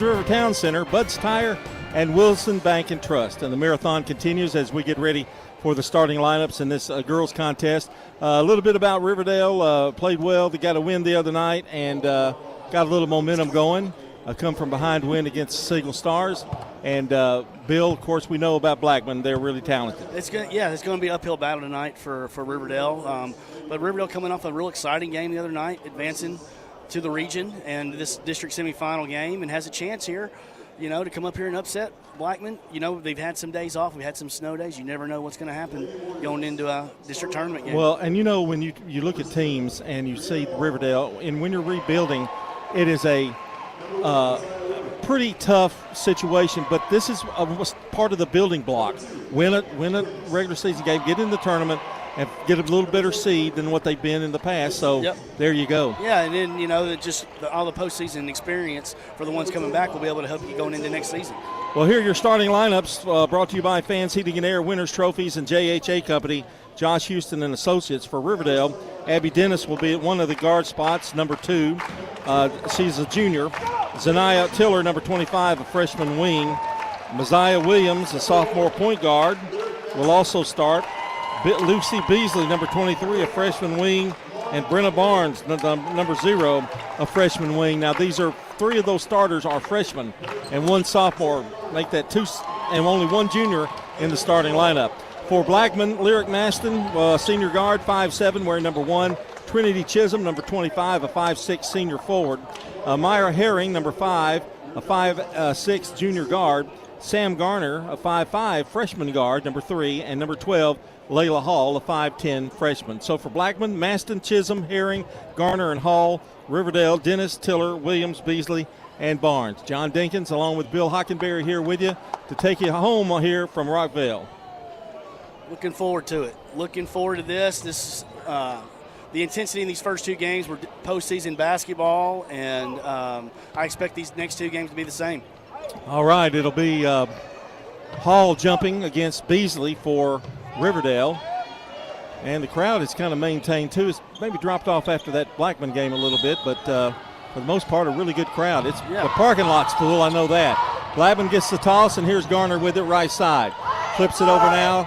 River Town Center, Bud's Tire, and Wilson Bank and Trust. And the marathon continues as we get ready for the starting lineups in this girls contest. A little bit about Riverdale. Played well. They got a win the other night and got a little momentum going. A come from behind win against Signal Stars. And Bill, of course, we know about Blackman. They're really talented. It's going to be an uphill battle tonight for Riverdale. But Riverdale coming off a real exciting game the other night, advancing to the region and this district semifinal game, and has a chance here, to come up here and upset Blackman. They've had some days off. We've had some snow days. You never know what's going to happen going into a district tournament game. Well, and when you look at teams and you see Riverdale, and when you're rebuilding, it is a pretty tough situation, but this is part of the building block. Win a regular season game, get in the tournament, and get a little better seed than what they've been in the past. So There you go. Yeah, and then, all the postseason experience for the ones coming back will be able to help you going into next season. Well, here are your starting lineups brought to you by Fans Heating and Air, Winners Trophies, and JHA Company. Josh Houston and Associates for Riverdale. Abby Dennis will be at one of the guard spots, number 2. She's a junior. Zanaya Tiller, number 25, a freshman wing. Messiah Williams, a sophomore point guard, will also start. Lucy Beasley, number 23, a freshman wing, and Brenna Barnes, number 0, a freshman wing. Now, these are 3 of those starters are freshmen, and 1 sophomore. Make that 2, and only 1 junior in the starting lineup. For Blackman, Lyric Maston, senior guard, 5'7", wearing number 1. Trinity Chisholm, number 25, a 5'6" senior forward. Myra Herring, number 5, a 5'6" junior guard. Sam Garner, a 5'5" freshman guard, number 3, and number 12, Layla Hall, a 5'10" freshman. So for Blackman, Maston, Chisholm, Herring, Garner, and Hall. Riverdale, Dennis, Tiller, Williams, Beasley, and Barnes. John Dinkins, along with Bill Hockenberry, here with you to take you home here from Rockville. Looking forward to it. Looking forward to this. This the intensity in these first 2 games were postseason basketball, and I expect these next 2 games to be the same. All right, it'll be Hall jumping against Beasley for Riverdale. And the crowd is kind of maintained, too. It's maybe dropped off after that Blackman game a little bit, but for the most part, a really good crowd. The parking lot's full, I know that. Blackman gets the toss, and here's Garner with it right side. Flips it over now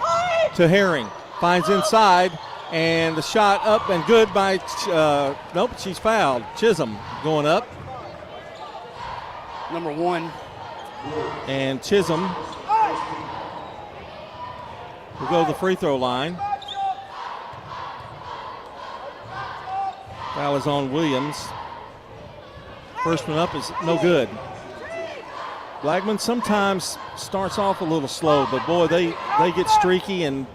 to Herring. Finds inside, and the shot up and good by, nope, she's fouled. Chisholm going up. Number 1. And Chisholm will go to the free throw line. Foul is on Williams. First one up is no good. Blackman sometimes starts off a little slow, but boy, they get streaky and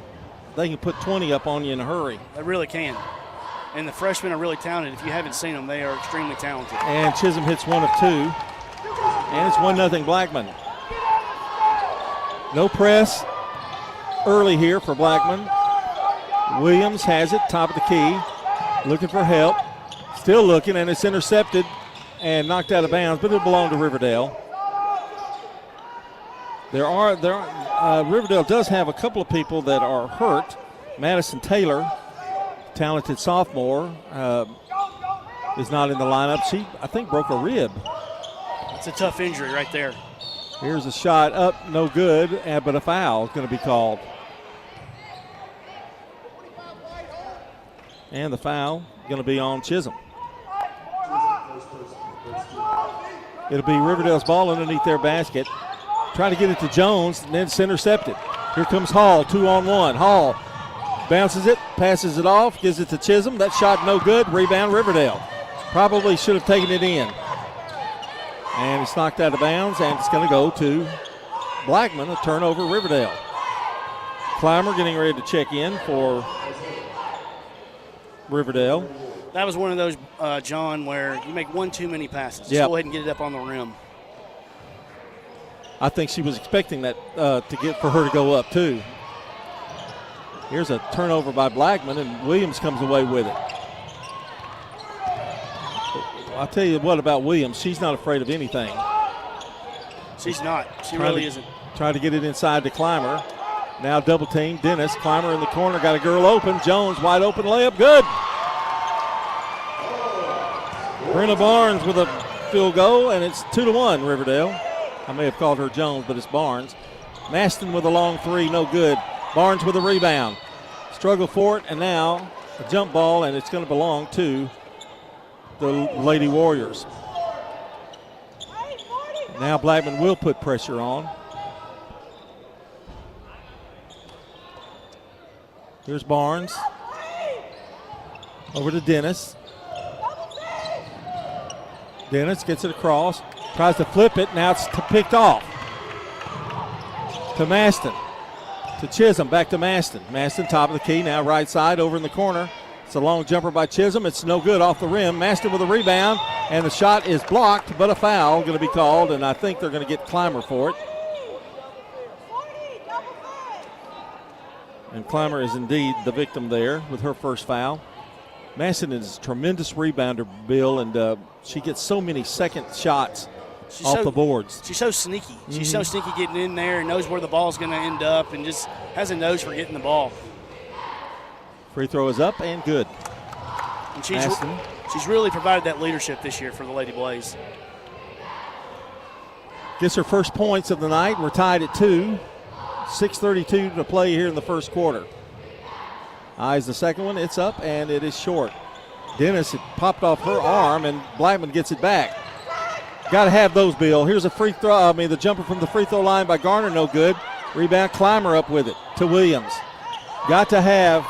they can put 20 up on you in a hurry. They really can. And the freshmen are really talented. If you haven't seen them, they are extremely talented. And Chisholm hits 1 of 2. And it's 1-0 Blackman. No press early here for Blackman. Williams has it, top of the key, looking for help. Still looking, and it's intercepted and knocked out of bounds, but it'll belong to Riverdale. Riverdale does have a couple of people that are hurt. Madison Taylor, talented sophomore, is not in the lineup. She, I think, broke a rib. It's a tough injury right there. Here's a shot up, no good, but a foul is going to be called. And the foul going to be on Chisholm. It'll be Riverdale's ball underneath their basket. Trying to get it to Jones, and then it's intercepted. Here comes Hall, 2-on-1. Hall bounces it, passes it off, gives it to Chisholm. That shot no good. Rebound Riverdale. Probably should have taken it in. And it's knocked out of bounds, and it's going to go to Blackman, a turnover Riverdale. Clymer getting ready to check in for Riverdale. That was one of those, John, where you make one too many passes. Just go ahead and get it up on the rim. I think she was expecting that for her to go up, too. Here's a turnover by Blackman, and Williams comes away with it. I'll tell you what about Williams. She's not afraid of anything. She's not. She really isn't. Trying to get it inside to Clymer. Now double team. Dennis. Clymer in the corner. Got a girl open. Jones wide open layup. Good. Brenna Barnes with a field goal, and it's 2-1 Riverdale. I may have called her Jones, but it's Barnes. Maston with a long three, no good. Barnes with a rebound. Struggle for it, and now a jump ball, and it's going to belong to the Lady Warriors. Now Blackman will put pressure on. Here's Barnes. Over to Dennis. Dennis gets it across. Tries to flip it. Now it's picked off. To Maston. To Chisholm. Back to Maston. Maston top of the key. Now right side over in the corner. It's a long jumper by Chisholm. It's no good off the rim. Maston with a rebound. And the shot is blocked, but a foul going to be called. And I think they're going to get Clymer for it. And Clymer is indeed the victim there with her first foul. Maston is a tremendous rebounder, Bill, and she gets so many second shots off the boards. She's so sneaky. She's so sneaky getting in there and knows where the ball's going to end up and just has a nose for getting the ball. Free throw is up and good. And she's really provided that leadership this year for the Lady Blaze. Gets her first points of the night. We're tied at 2. 6:32 to play here in the first quarter. Eyes the second one. It's up, and it is short. Dennis, it popped off her arm, and Blackman gets it back. Got to have those, Bill. Here's a free throw. The jumper from the free throw line by Garner, no good. Rebound, Clymer up with it to Williams. Got to have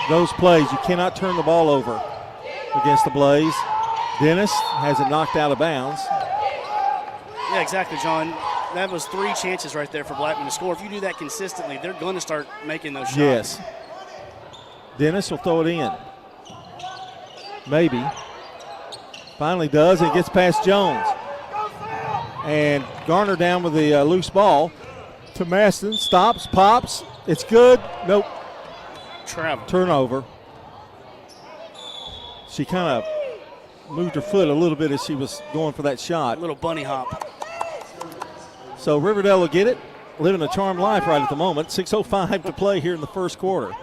those plays. You cannot turn the ball over against the Blaze. Dennis has it knocked out of bounds. Yeah, exactly, John. That was 3 chances right there for Blackman to score. If you do that consistently, they're going to start making those shots. Yes. Dennis will throw it in. Maybe. Finally does. It gets past Jones. And Garner down with the loose ball to Maston. Stops, pops. It's good. Nope. Turnover. She kind of moved her foot a little bit as she was going for that shot. A little bunny hop. So Riverdale will get it. Living a charmed life right at the moment. 6:05 to play here in the first quarter.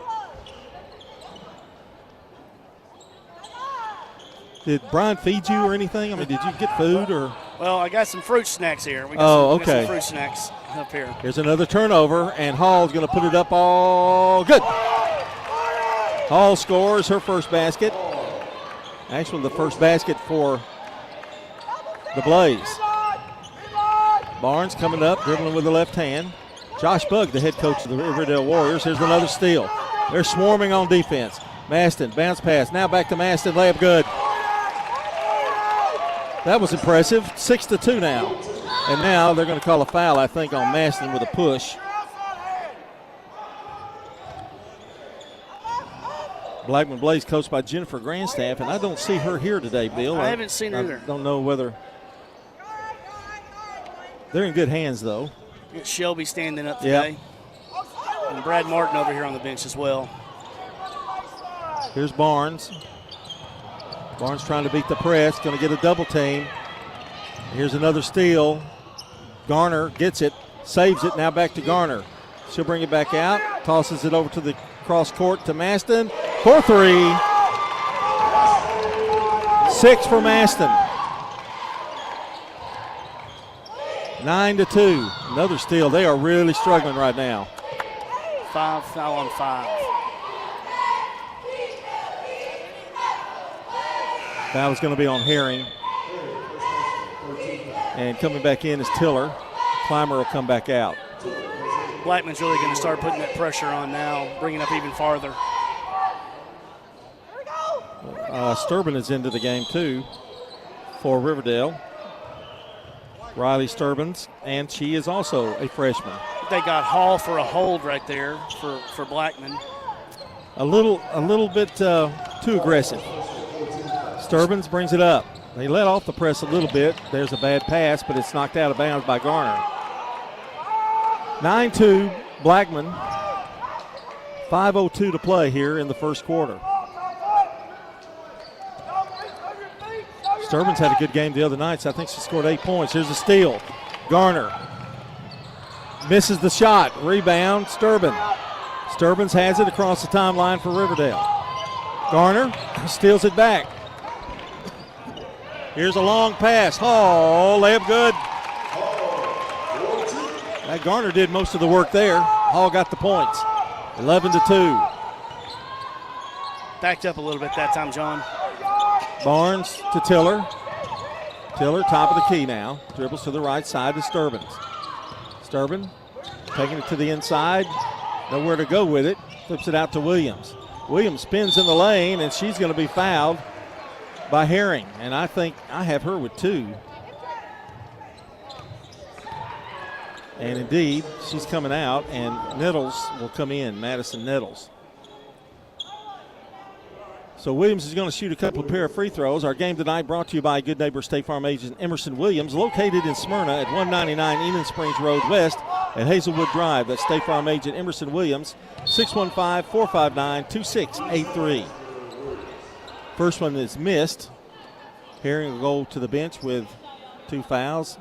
Did Brian feed you or anything? Did you get food or? Well, I got some fruit snacks here. We got some fruit snacks up here. Here's another turnover, and Hall's going to put it up all good. Hall scores her first basket. Actually, the first basket for the Blaze. Barnes coming up, dribbling with the left hand. Josh Bugg, the head coach of the Riverdale Warriors. Here's another steal. They're swarming on defense. Maston, bounce pass. Now back to Maston, layup good. That was impressive. 6-2 now. And now they're going to call a foul, I think, on Maston with a push. Blackman Blaze coached by Jennifer Grandstaff, and I don't see her here today, Bill. I haven't seen her either. I don't know whether. They're in good hands, though. Shelby standing up today. Yep. And Brad Martin over here on the bench as well. Here's Barnes. Barnes trying to beat the press. Going to get a double team. Here's another steal. Garner gets it. Saves it. Now back to Garner. She'll bring it back out. Tosses it over to the cross court to Maston. For 3. 6 for Maston. 9-2. Another steal. They are really struggling right now. 5 foul on 5. Foul is going to be on Herring. And coming back in is Tiller. Clymer will come back out. Blackman's really going to start putting that pressure on now, bringing up even farther. Sturban is into the game too for Riverdale. Riley Sturbans, and she is also a freshman. They got Hall for a hold right there for Blackman. A little bit too aggressive. Sturbans brings it up. They let off the press a little bit. There's a bad pass, but it's knocked out of bounds by Garner. 9-2 Blackman. 5:02 to play here in the first quarter. Sturbans had a good game the other night, so I think she scored 8 points. Here's a steal. Garner misses the shot. Rebound, Sturbans. Sturbans has it across the timeline for Riverdale. Garner steals it back. Here's a long pass. Hall, layup good. That Garner did most of the work there. Hall got the points. 11-2. Backed up a little bit that time, John. Barnes to Tiller. Tiller, top of the key now. Dribbles to the right side to Sturbin. Sturbin taking it to the inside. Nowhere to go with it. Flips it out to Williams. Williams spins in the lane, and she's going to be fouled by Herring. And I think I have her with 2. And indeed, she's coming out, and Nettles will come in, Madison Nettles. So Williams is going to shoot a couple of pair of free throws. Our game tonight brought to you by Good Neighbor State Farm agent Emerson Williams, located in Smyrna at 199 Eden Springs Road West at Hazelwood Drive. That's State Farm agent Emerson Williams, 615-459-2683. First one is missed. Herring will go to the bench with 2 fouls.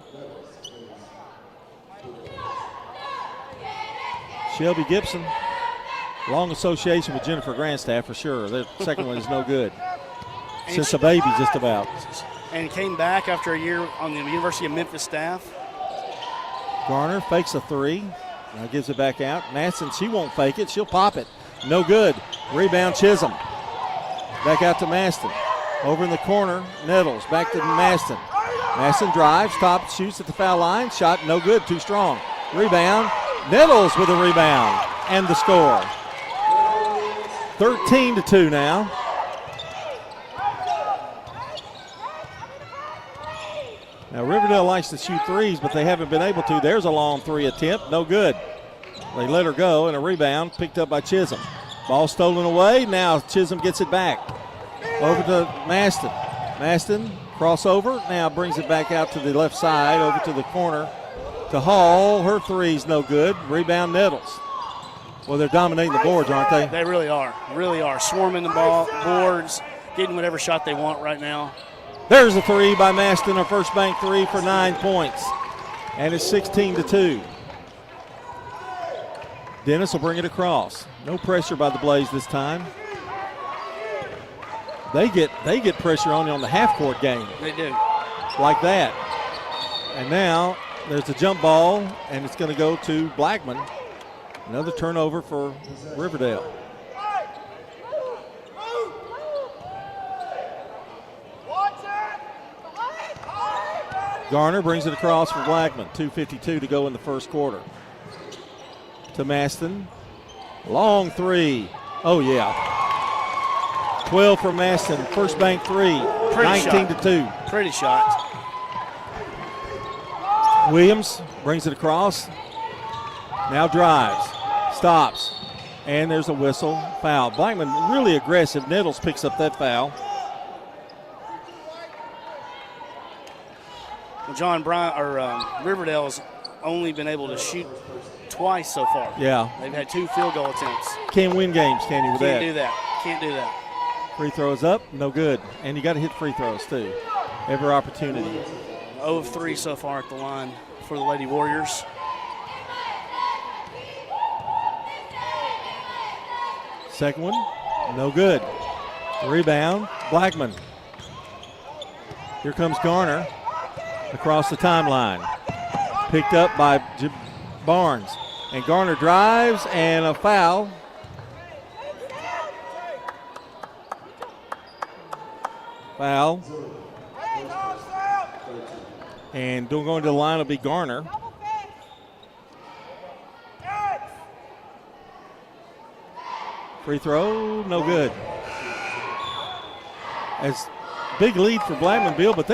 Shelby Gibson, long association with Jennifer Grandstaff for sure. The second one is no good. Since a baby, just about. And came back after a year on the University of Memphis staff. Garner fakes a 3. Now gives it back out. Madsen, she won't fake it. She'll pop it. No good. Rebound Chisholm. Back out to Maston. Over in the corner, Nettles. Back to Maston. Maston drives, stops, shoots at the foul line. Shot no good, too strong. Rebound. Nettles with a rebound and the score. 13-2 now. Now Riverdale likes to shoot threes, but they haven't been able to. There's a long 3 attempt, no good. They let her go, and a rebound picked up by Chisholm. Ball stolen away. Now Chisholm gets it back. Over to Maston. Maston, crossover. Now brings it back out to the left side, over to the corner to Hall. Her 3's no good. Rebound Nettles. Well, they're dominating the boards, aren't they? They really are. Really are. Swarming the boards, getting whatever shot they want right now. There's a 3 by Maston, her first bank 3 for 9 points. And it's 16-2. Dennis will bring it across. No pressure by the Blaze this time. They get pressure on you on the half-court game. They do. Like that. And now there's a jump ball, and it's going to go to Blackman. Another turnover for Riverdale. Garner brings it across for Blackman. 2:52 to go in the first quarter. To Maston. Long 3. Oh, yeah. 12 for Maston. First bank 3. 19-2. Pretty shot. Williams brings it across. Now drives. Stops. And there's a whistle. Foul. Blackman really aggressive. Nettles picks up that foul. Well, John Riverdale's only been able to shoot twice so far. Yeah. They've had 2 field goal attempts. Can't win games, can you, with that? Can't do that. Free throws up, no good. And you got to hit free throws, too. Every opportunity. 0 of 3 so far at the line for the Lady Warriors. Second one, no good. Rebound, Blackman. Here comes Garner across the timeline. Picked up by Barnes. And Garner drives, and a foul. Foul. And going to the line will be Garner. Free throw, no good. As big lead for Blackman, Bill, but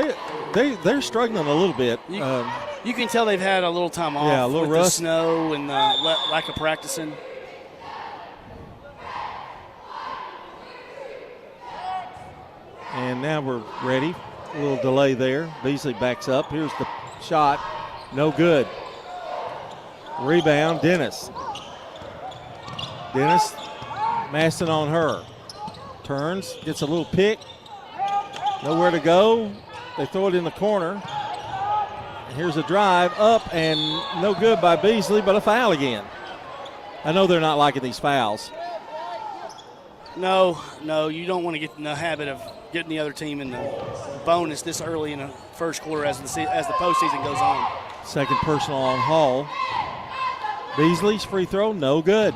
they're struggling a little bit. You can tell they've had a little time off a little with rust. The snow and lack of practicing. And now we're ready. A little delay there. Beasley backs up. Here's the shot. No good. Rebound, Dennis. Dennis, Maston on her. Turns, gets a little pick. Nowhere to go. They throw it in the corner. Here's a drive up and no good by Beasley, but a foul again. I know they're not liking these fouls. No, you don't want to get in the habit of getting the other team in the bonus this early in the first quarter as the postseason goes on. Second personal on Hall. Beasley's free throw, no good.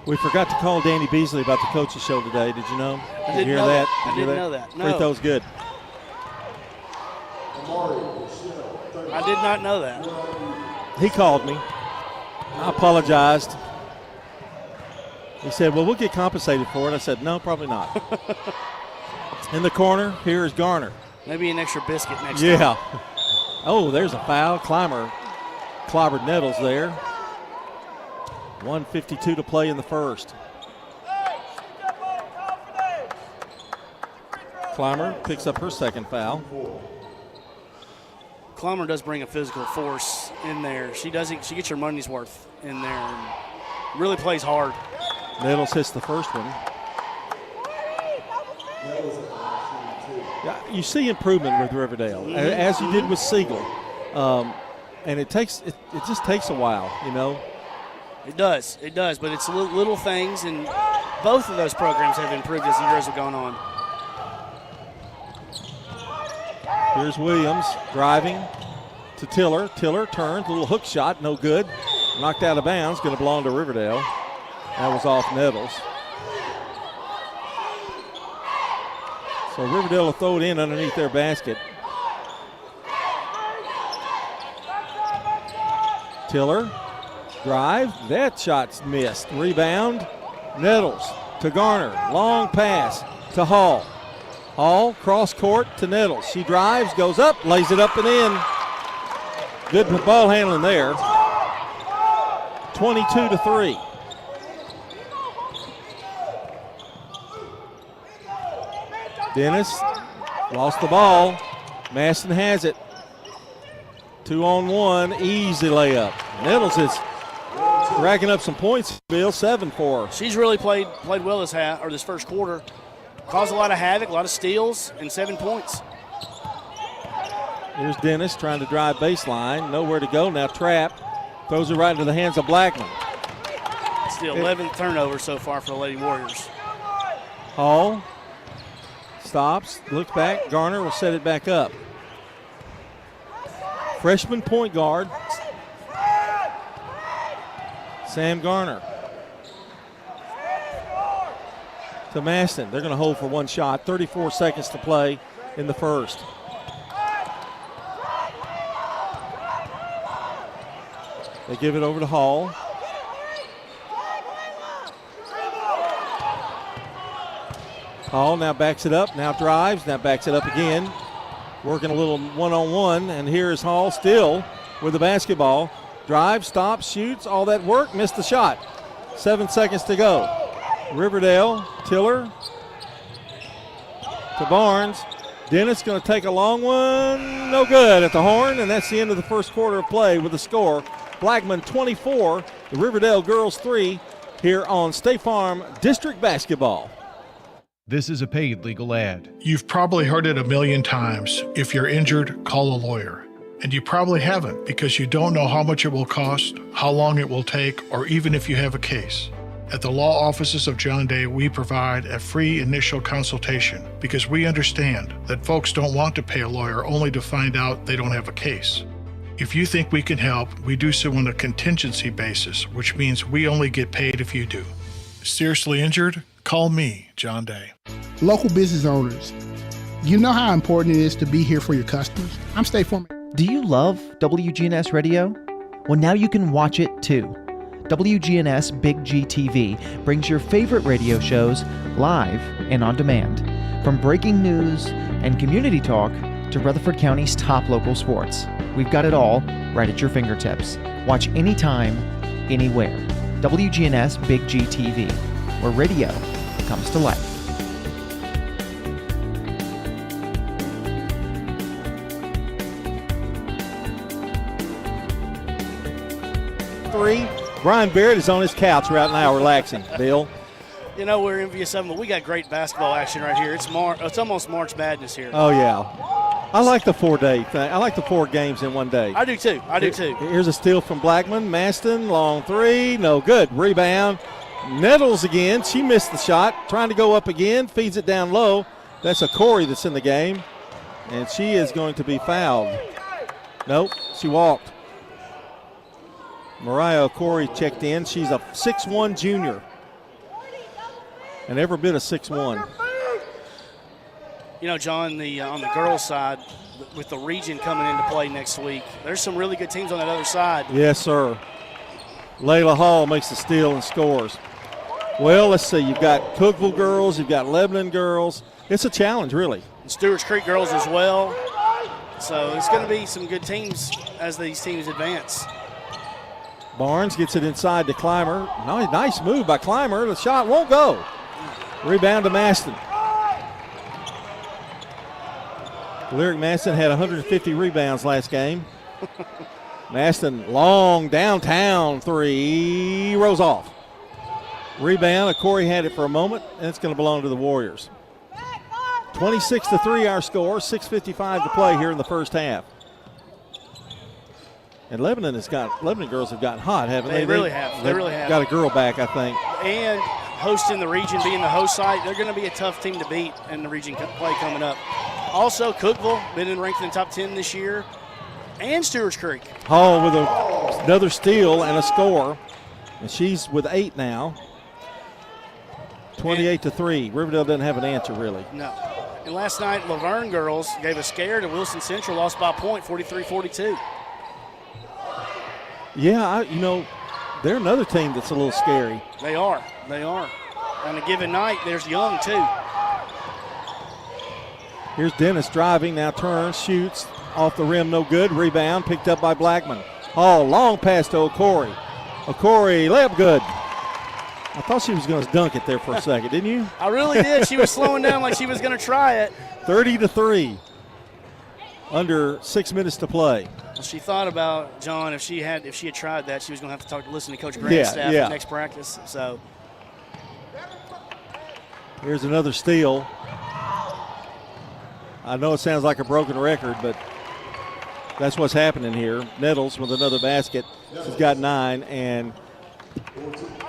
We forgot to call Danny Beasley about the coach's show today. Did you know? I didn't know that. I didn't know that. No. Free throw's good. I did not know that. He called me. I apologized. He said, well, we'll get compensated for it. I said, no, probably not. In the corner, here is Garner. Maybe an extra biscuit next time. Yeah. Oh, there's a foul. Clymer clobbered Nettles there. 1:52 to play in the first. Clymer picks up her second foul. Clymer does bring a physical force in there. She gets her money's worth in there and really plays hard. Nettles hits the first one. Yeah, you see improvement with Riverdale, as you did with Siegel. And it just takes a while, you know. It does, but it's little things, and both of those programs have improved as the years have gone on. Here's Williams driving to Tiller. Tiller turns, little hook shot, no good. Knocked out of bounds, going to belong to Riverdale. That was off Nettles. So Riverdale will throw it in underneath their basket. Tiller, drive, that shot's missed. Rebound, Nettles to Garner. Long pass to Hall. Hall, cross court to Nettles. She drives, goes up, lays it up and in. Good ball handling there. 22-3. Dennis lost the ball. Maston has it. 2-on-1, easy layup. Nettles is racking up some points, Bill, 7 for her. She's really played well this first quarter. Caused a lot of havoc, a lot of steals, and 7 points. Here's Dennis trying to drive baseline. Nowhere to go. Now Trapp throws it right into the hands of Blackman. It's the 11th turnover so far for the Lady Warriors. Hall stops, looks back. Garner will set it back up. Freshman point guard, Sam Garner. To Maston. They're going to hold for one shot. 34 seconds to play in the first. They give it over to Hall. Hall now backs it up, now drives, now backs it up again. Working a little one-on-one, and here is Hall still with the basketball. Drives, stops, shoots, all that work, missed the shot. 7 seconds to go. Riverdale, Tiller to Barnes. Dennis going to take a long one, no good at the horn, and that's the end of the first quarter of play with the score. Blackman 24, the Riverdale girls 3 here on State Farm District Basketball. This is a paid legal ad. You've probably heard it a million times. If you're injured, call a lawyer. And you probably haven't because you don't know how much it will cost, how long it will take, or even if you have a case. At the law offices of John Day, we provide a free initial consultation because we understand that folks don't want to pay a lawyer only to find out they don't have a case. If you think we can help, we do so on a contingency basis, which means we only get paid if you do. Seriously injured? Call me, John Day. Local business owners, you know how important it is to be here for your customers. I'm State Farm. Do you love WGNS Radio? Well, now you can watch it too. WGNS Big GTV brings your favorite radio shows live and on demand. From breaking news and community talk to Rutherford County's top local sports. We've got it all right at your fingertips. Watch anytime, anywhere. WGNS Big GTV, where radio comes to life. Brian Barrett is on his couch right now relaxing. Bill? You know, we're envious of them, but we got great basketball action right here. It's almost March Madness here. Oh, yeah. I like the 4-day thing. I like the 4 games in one day. I do too. Here's a steal from Blackman. Maston, long 3, no good. Rebound. Nettles again. She missed the shot. Trying to go up again. Feeds it down low. That's a Corey that's in the game. And she is going to be fouled. Nope, she walked. Mariah Corey checked in. She's a 6'1 junior. And every bit of 6'1. You know, John, on the girls' side, with the region coming into play next week, there's some really good teams on that other side. Yes, sir. Layla Hall makes the steal and scores. Well, let's see. You've got Cookville girls. You've got Lebanon girls. It's a challenge, really. And Stewart's Creek girls as well. So it's going to be some good teams as these teams advance. Barnes gets it inside to Clymer. Nice move by Clymer. The shot won't go. Rebound to Maston. Lyric Maston had 150 rebounds last game. Maston, long downtown 3, rolls off. Rebound, Corey had it for a moment, and it's going to belong to the Warriors. 26-3 our score, 6:55 to play here in the first half. And Lebanon girls have gotten hot, haven't they? They really have. They really have. Got a girl back, I think. And hosting the region, being the host site, they're going to be a tough team to beat in the region play coming up. Also, Cookville, been ranked in the top 10 this year, and Stewart's Creek. Hall with another steal and a score, and she's with 8 now. 28-3. Riverdale doesn't have an answer, really. No. And last night, Laverne girls gave a scare to Wilson Central, lost by a point, 43-42. Yeah, they're another team that's a little scary. They are. On a given night, there's Young, too. Here's Dennis driving, now turns, shoots, off the rim, no good. Rebound, picked up by Blackman. Hall, long pass to O'Corey. O'Corey, layup good. I thought she was going to dunk it there for a second, didn't you? I really did. She was slowing down like she was going to try it. 30-3. Under 6 minutes to play. Well, she thought about, John, if she had tried that, she was going to have to listen to Coach Grandstaff at next practice. So here's another steal. I know it sounds like a broken record, but that's what's happening here. Nettles with another basket. She's got 9, and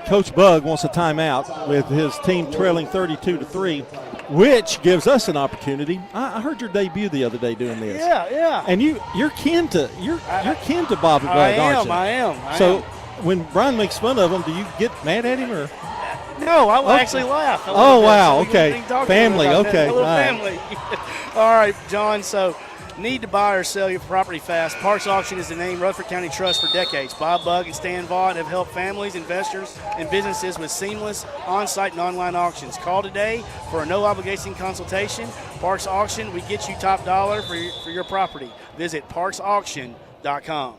Coach Bug wants a timeout with his team trailing 32-3, which gives us an opportunity. I heard your debut the other day doing this. Yeah. And you're kin to Bob Bug, aren't you? I am. So when Brian makes fun of him, do you get mad at him or? No, I actually laugh. Oh, wow. So okay. Family. Okay. A little family. All right, John. So, need to buy or sell your property fast. Parks Auction is the name Rutherford County Trust for decades. Bob Bug and Stan Vaught have helped families, investors, and businesses with seamless on-site and online auctions. Call today for a no-obligation consultation. Parks Auction, we get you top dollar for your property. Visit parksauction.com.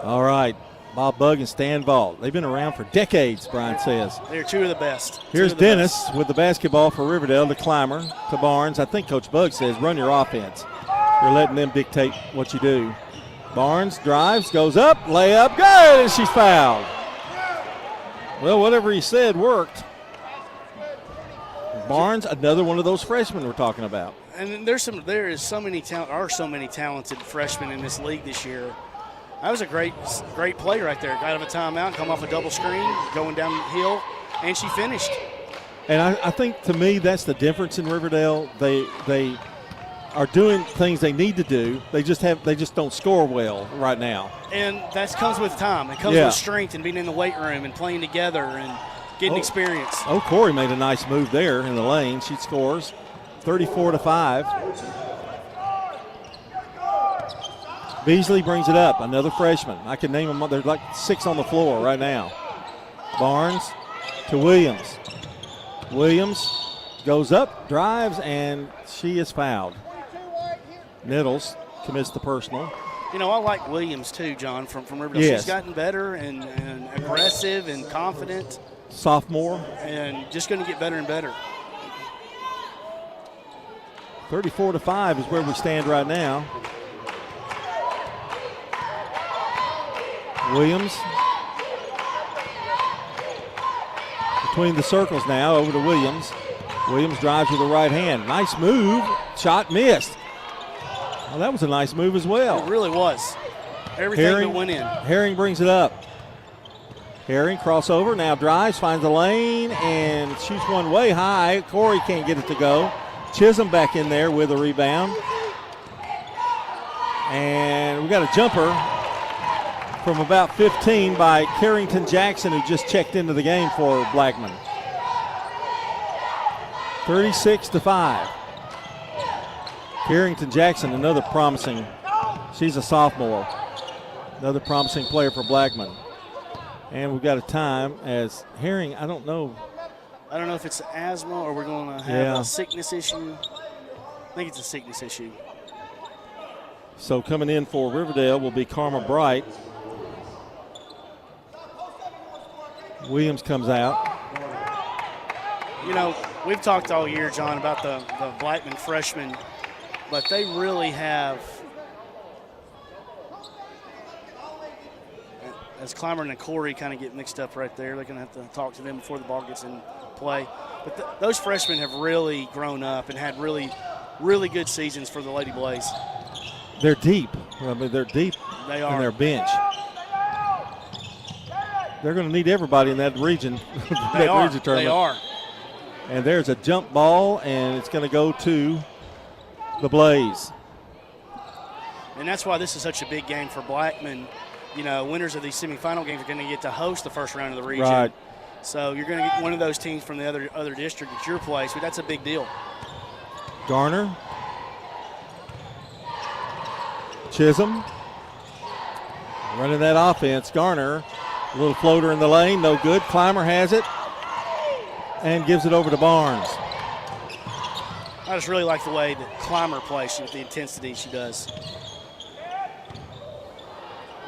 All right. Bob Bug and Stan Vaught. They've been around for decades, Brian says. They're 2 of the best. Here's Dennis with the basketball for Riverdale, the Clymer to Barnes. I think Coach Bug says run your offense. You're letting them dictate what you do. Barnes drives, goes up, layup, good, and she's fouled. Well, whatever he said worked. Barnes, another one of those freshmen we're talking about. And there are so many talented freshmen in this league this year. That was a great play right there. Got out of a timeout, come off a double screen, going downhill, and she finished. And I think, to me, that's the difference in Riverdale. They are doing things they need to do. They just don't score well right now. And that comes with time. It comes with strength and being in the weight room and playing together and getting experience. Oh, Corey made a nice move there in the lane. She scores 34-5. Beasley brings it up, another freshman. I can name them. There's like 6 on the floor right now. Barnes to Williams. Williams goes up, drives, and she is fouled. Nettles commits the personal. I like Williams too, John, from Riverdale. Yes. She's gotten better and aggressive and confident. Sophomore. And just going to get better and better. 34-5 is where we stand right now. Williams between the circles now, over to Williams. Williams drives with the right hand. Nice move. Shot missed. Well, that was a nice move as well. It really was. Everything that went in. Herring brings it up. Herring crossover, now drives, finds the lane, and shoots one way high. Corey can't get it to go. Chisholm back in there with a rebound. And we got a jumper from about 15 by Carrington Jackson, who just checked into the game for Blackman. 36-5. Carrington Jackson, another promising, she's a sophomore, another promising player for Blackman. And we've got a time as Herring, I don't know if it's asthma or we're going to have a sickness issue. I think it's a sickness issue. So coming in for Riverdale will be Karma Bright. Williams comes out. You know, we've talked all year, John, about the Blackman freshmen, but they really have, as Clymer and Corey kind of get mixed up right there, they're going to have to talk to them before the ball gets in play. But those freshmen have really grown up and had really, really good seasons for the Lady Blaze. They're deep. I mean, they're deep They are. in their bench. They're going to need everybody in that region. They are. Region tournament. They are. And there's a jump ball, and it's going to go to the Blaze. And that's why this is such a big game for Blackman. You know, winners of these semifinal games are going to get to host the first round of the region. Right. So you're going to get one of those teams from the other district at your place, but that's a big deal. Garner. Chisholm. Running that offense. Garner. A little floater in the lane. No good. Clymer has it and gives it over to Barnes. I just really like the way that Clymer plays with the intensity she does.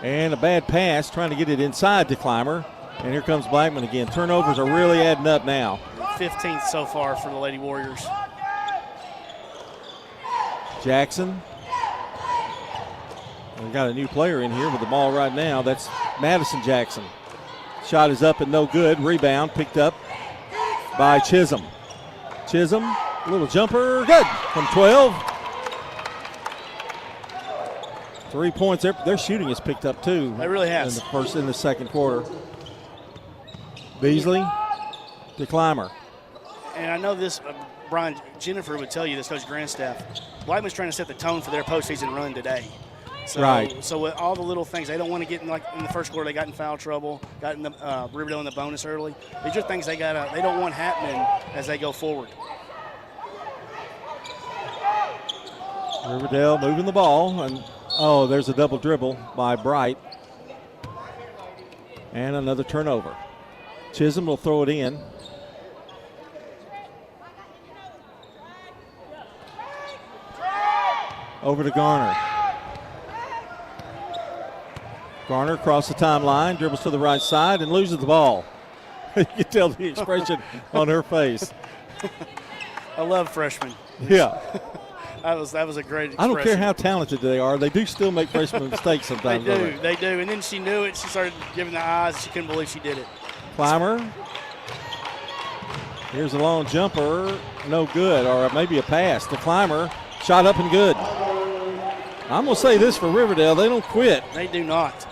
And a bad pass, trying to get it inside to Clymer. And here comes Blackman again. Turnovers are really adding up now. 15th so far for the Lady Warriors. Jackson. We've got a new player in here with the ball right now. That's Madison Jackson. Shot is up and no good. Rebound picked up by Chisholm. Chisholm, a little jumper, good from 12. 3 points. Their shooting is picked up too. They really has. In the second quarter. Beasley to Clymer. And I know this, Brian, Jennifer would tell you this, Coach Grandstaff. Blackman's trying to set the tone for their postseason run today. So, right. So with all the little things, they don't want to get in, like in the first quarter, they got in foul trouble, got in the Riverdale in the bonus early. These are things they don't want happening as they go forward. Riverdale moving the ball, and there's a double dribble by Bright. And another turnover. Chisholm will throw it in. Over to Garner. Garner across the timeline, dribbles to the right side and loses the ball. You can tell the expression on her face. I love freshmen. Yeah. That was a great expression. I don't care how talented they are. They do still make freshman mistakes sometimes. They do. And then she knew it. She started giving the eyes. She couldn't believe she did it. Clymer. Here's a long jumper. No good. Or maybe a pass to Clymer. Shot up and good. I'm going to say this for Riverdale. They don't quit. They do not.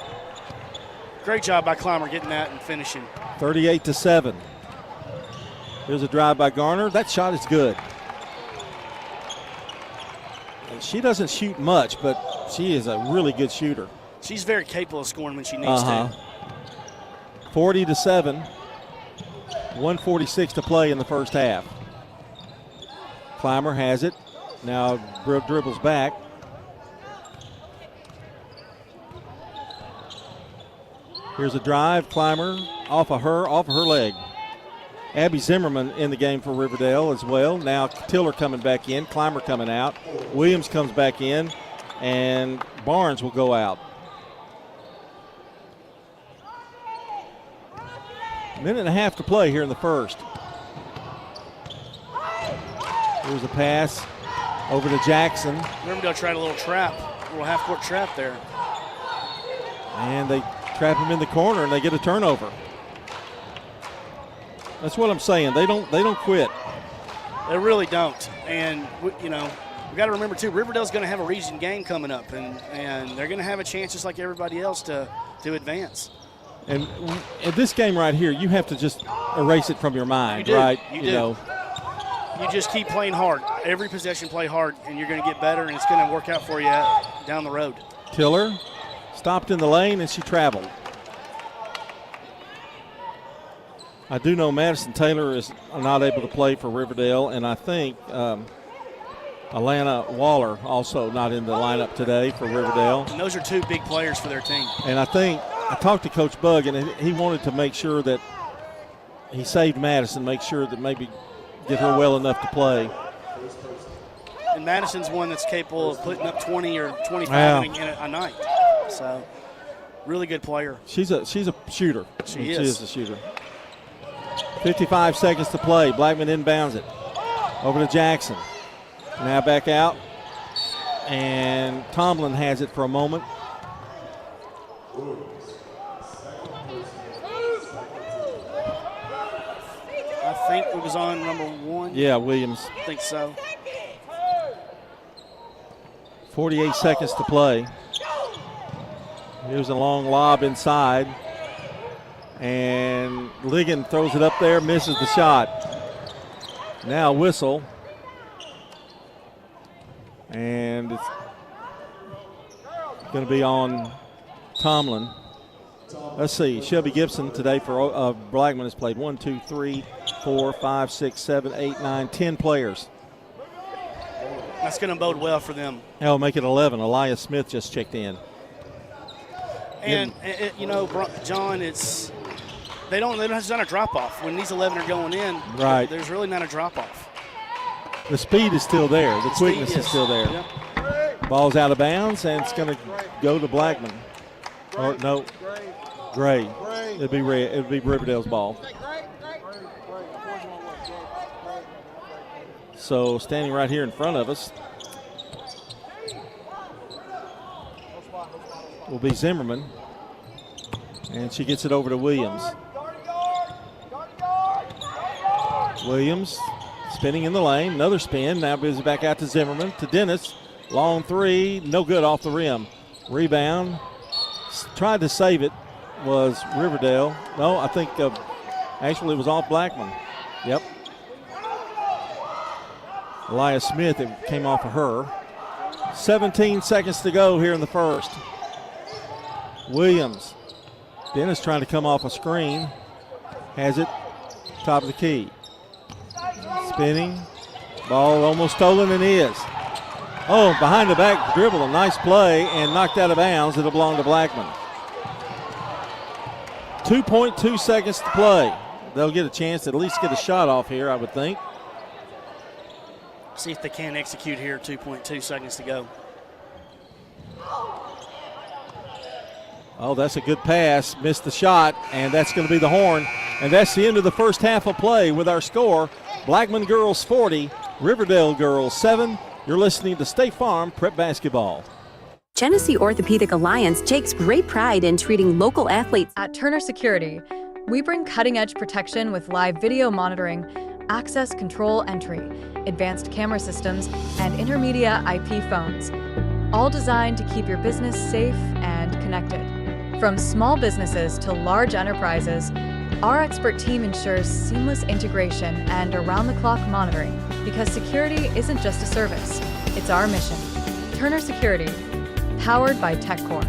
Great job by Clymer getting that and finishing. 38-7. Here's a drive by Garner. That shot is good. And she doesn't shoot much, but she is a really good shooter. She's very capable of scoring when she needs to. 40-7. 1:46 to play in the first half. Clymer has it. Now dribbles back. Here's a drive. Clymer off of her leg. Abby Zimmerman in the game for Riverdale as well. Now Tiller coming back in. Clymer coming out. Williams comes back in. And Barnes will go out. Minute and a half to play here in the first. Here's a pass over to Jackson. Riverdale tried a little half-court trap there. And they trap him in the corner, and they get a turnover. That's what I'm saying. They don't quit. They really don't. And, you know, we got to remember, too, Riverdale's going to have a region game coming up, and they're going to have a chance just like everybody else to advance. And in this game right here, you have to just erase it from your mind, right? You do. You just keep playing hard. Every possession, play hard, and you're going to get better, and it's going to work out for you down the road. Tiller stopped in the lane, and she traveled. I do know Madison Taylor is not able to play for Riverdale, and I think Alana Waller also not in the lineup today for Riverdale. And those are two big players for their team. And I think I talked to Coach Bug, and he wanted to make sure that he saved Madison, make sure that maybe get her well enough to play. And Madison's one that's capable of putting up 20 or 25 in a night. So, really good player. She's a shooter. She is a shooter. 55 seconds to play. Blackman inbounds it. Over to Jackson. Now back out. And Tomlin has it for a moment. I think it was on number 1. Yeah, Williams. I think so. 48 seconds to play. Here's a long lob inside. And Ligon throws it up there, misses the shot. Now whistle. And it's going to be on Tomlin. Let's see. Shelby Gibson today for Blackman has played 1, 2, 3, 4, 5, 6, 7, 8, 9, 10 players. That's going to bode well for them. Hell, make it 11. Elias Smith just checked in. And John, it's there's not a drop off when these 11 are going in. Right. There's really not a drop off. The speed is still there. The quickness is still there. Yep. Ball's out of bounds, and it's going to go to Blackman. Or no, Gray. It'll be Riverdale's ball. So standing right here in front of us will be Zimmerman, and she gets it over to Williams. Williams spinning in the lane, another spin. Now is back out to Zimmerman, to Dennis. Long three, no good off the rim. Rebound, tried to save it, was Riverdale. No, I think actually it was off Blackman. Yep. Elias Smith, it came off of her. 17 seconds to go here in the first. Williams. Dennis trying to come off a screen. Has it. Top of the key. Spinning. Ball almost stolen and is. Oh, behind the back dribble. A nice play and knocked out of bounds. It'll belong to Blackman. 2.2 seconds to play. They'll get a chance to at least get a shot off here, I would think. See if they can execute here. 2.2 seconds to go. Oh, that's a good pass. Missed the shot, and that's going to be the horn. And that's the end of the first half of play with our score. Blackman girls 40, Riverdale girls 7. You're listening to State Farm Prep Basketball. Genesee Orthopedic Alliance takes great pride in treating local athletes. At Turner Security, we bring cutting-edge protection with live video monitoring, access control entry, advanced camera systems, and intermedia IP phones, all designed to keep your business safe and connected. From small businesses to large enterprises, our expert team ensures seamless integration and around-the-clock monitoring, because security isn't just a service, it's our mission. Turner Security, powered by TechCore.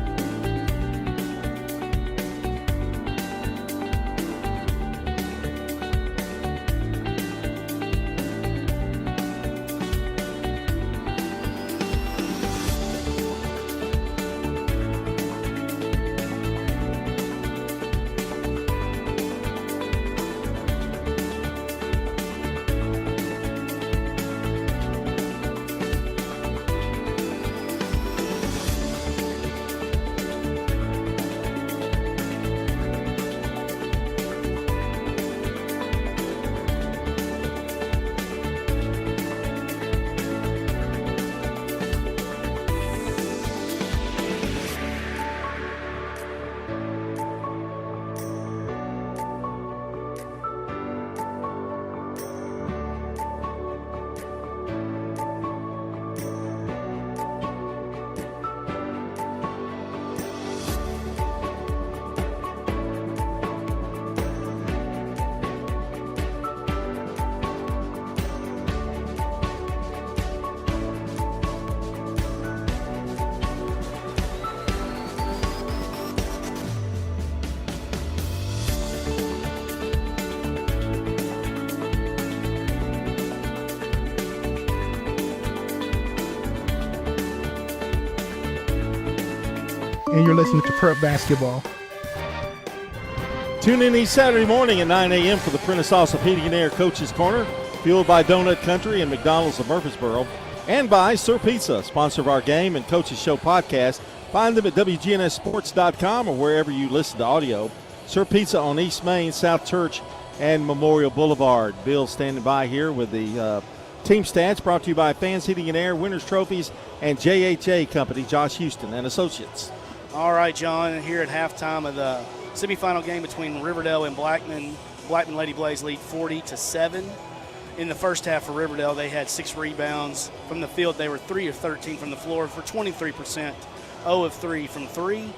and you're listening to Prep Basketball. Tune in each Saturday morning at 9 a.m. for the Prentice Allsup Heating and Air Coach's Corner, fueled by Donut Country and McDonald's of Murfreesboro, and by Sir Pizza, sponsor of our game and Coach's Show podcast. Find them at wgnssports.com or wherever you listen to audio. Sir Pizza on East Main, South Church, and Memorial Boulevard. Bill standing by here with the team stats brought to you by Fans Heating and Air, Winners Trophies, and JHA Company, Josh Houston and Associates. All right, John, here at halftime of the semifinal game between Riverdale and Blackman. Blackman Lady Blaze lead 40-7. In the first half for Riverdale, they had 6 rebounds. From the field, they were 3 of 13 from the floor for 23%, 0 of 3 from 3.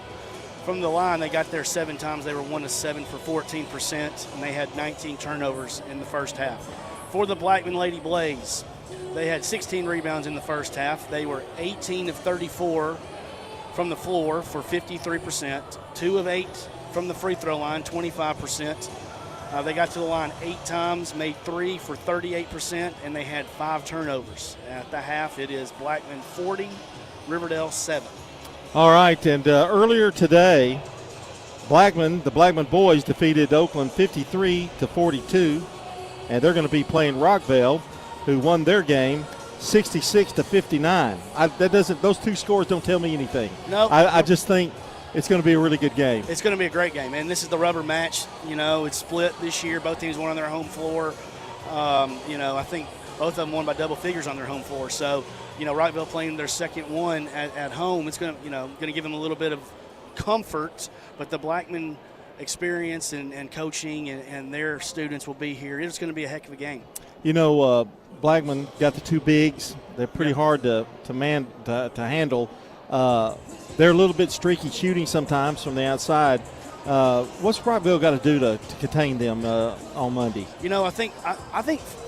From the line, they got there 7 times. They were 1 of 7 for 14%, and they had 19 turnovers in the first half. For the Blackman Lady Blaze, they had 16 rebounds in the first half. They were 18 of 34 from the floor for 53%, 2 of 8 from the free throw line, 25%. They got to the line 8 times, made 3 for 38%, and they had 5 turnovers. At the half, it is Blackman 40, Riverdale 7. All right, and earlier today, the Blackman boys defeated Oakland 53-42, and they're going to be playing Rockville, who won their game 66-59. Those two scores don't tell me anything. No, I just think it's going to be a really good game. It's going to be a great game, and this is the rubber match. You know, it's split this year. Both teams won on their home floor. I think both of them won by double figures on their home floor. So, Rockville playing their second one at home. It's going to give them a little bit of comfort. But the Blackman experience and coaching and their students will be here. It's going to be a heck of a game. Blackman got the 2 bigs. They're pretty hard to handle. They're a little bit streaky shooting sometimes from the outside. What's Rockville got to do to contain them on Monday? I think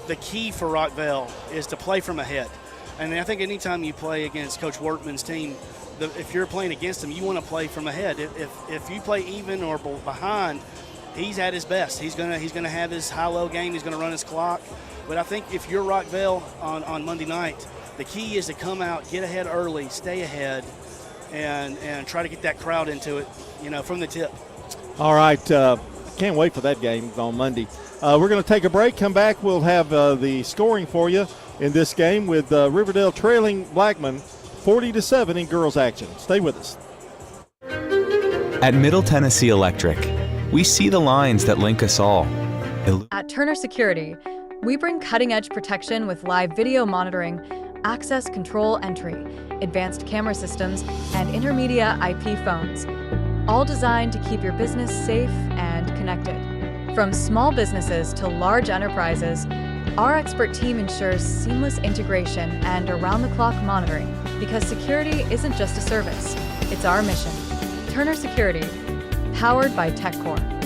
the key for Rockville is to play from ahead. And I think anytime you play against Coach Workman's team, if you're playing against him, you want to play from ahead. If you play even or behind, he's at his best. He's gonna have his high-low game. He's gonna run his clock. But I think if you're Rockville on Monday night, the key is to come out, get ahead early, stay ahead, and try to get that crowd into it, from the tip. All right. Can't wait for that game on Monday. We're going to take a break. Come back. We'll have the scoring for you in this game with Riverdale trailing Blackman 40-7 in girls action. Stay with us. At Middle Tennessee Electric, we see the lines that link us all. At Turner Security, we bring cutting-edge protection with live video monitoring, access control entry, advanced camera systems, and intermedia IP phones, all designed to keep your business safe and connected. From small businesses to large enterprises, our expert team ensures seamless integration and around-the-clock monitoring, because security isn't just a service, it's our mission. Turner Security, powered by TechCore.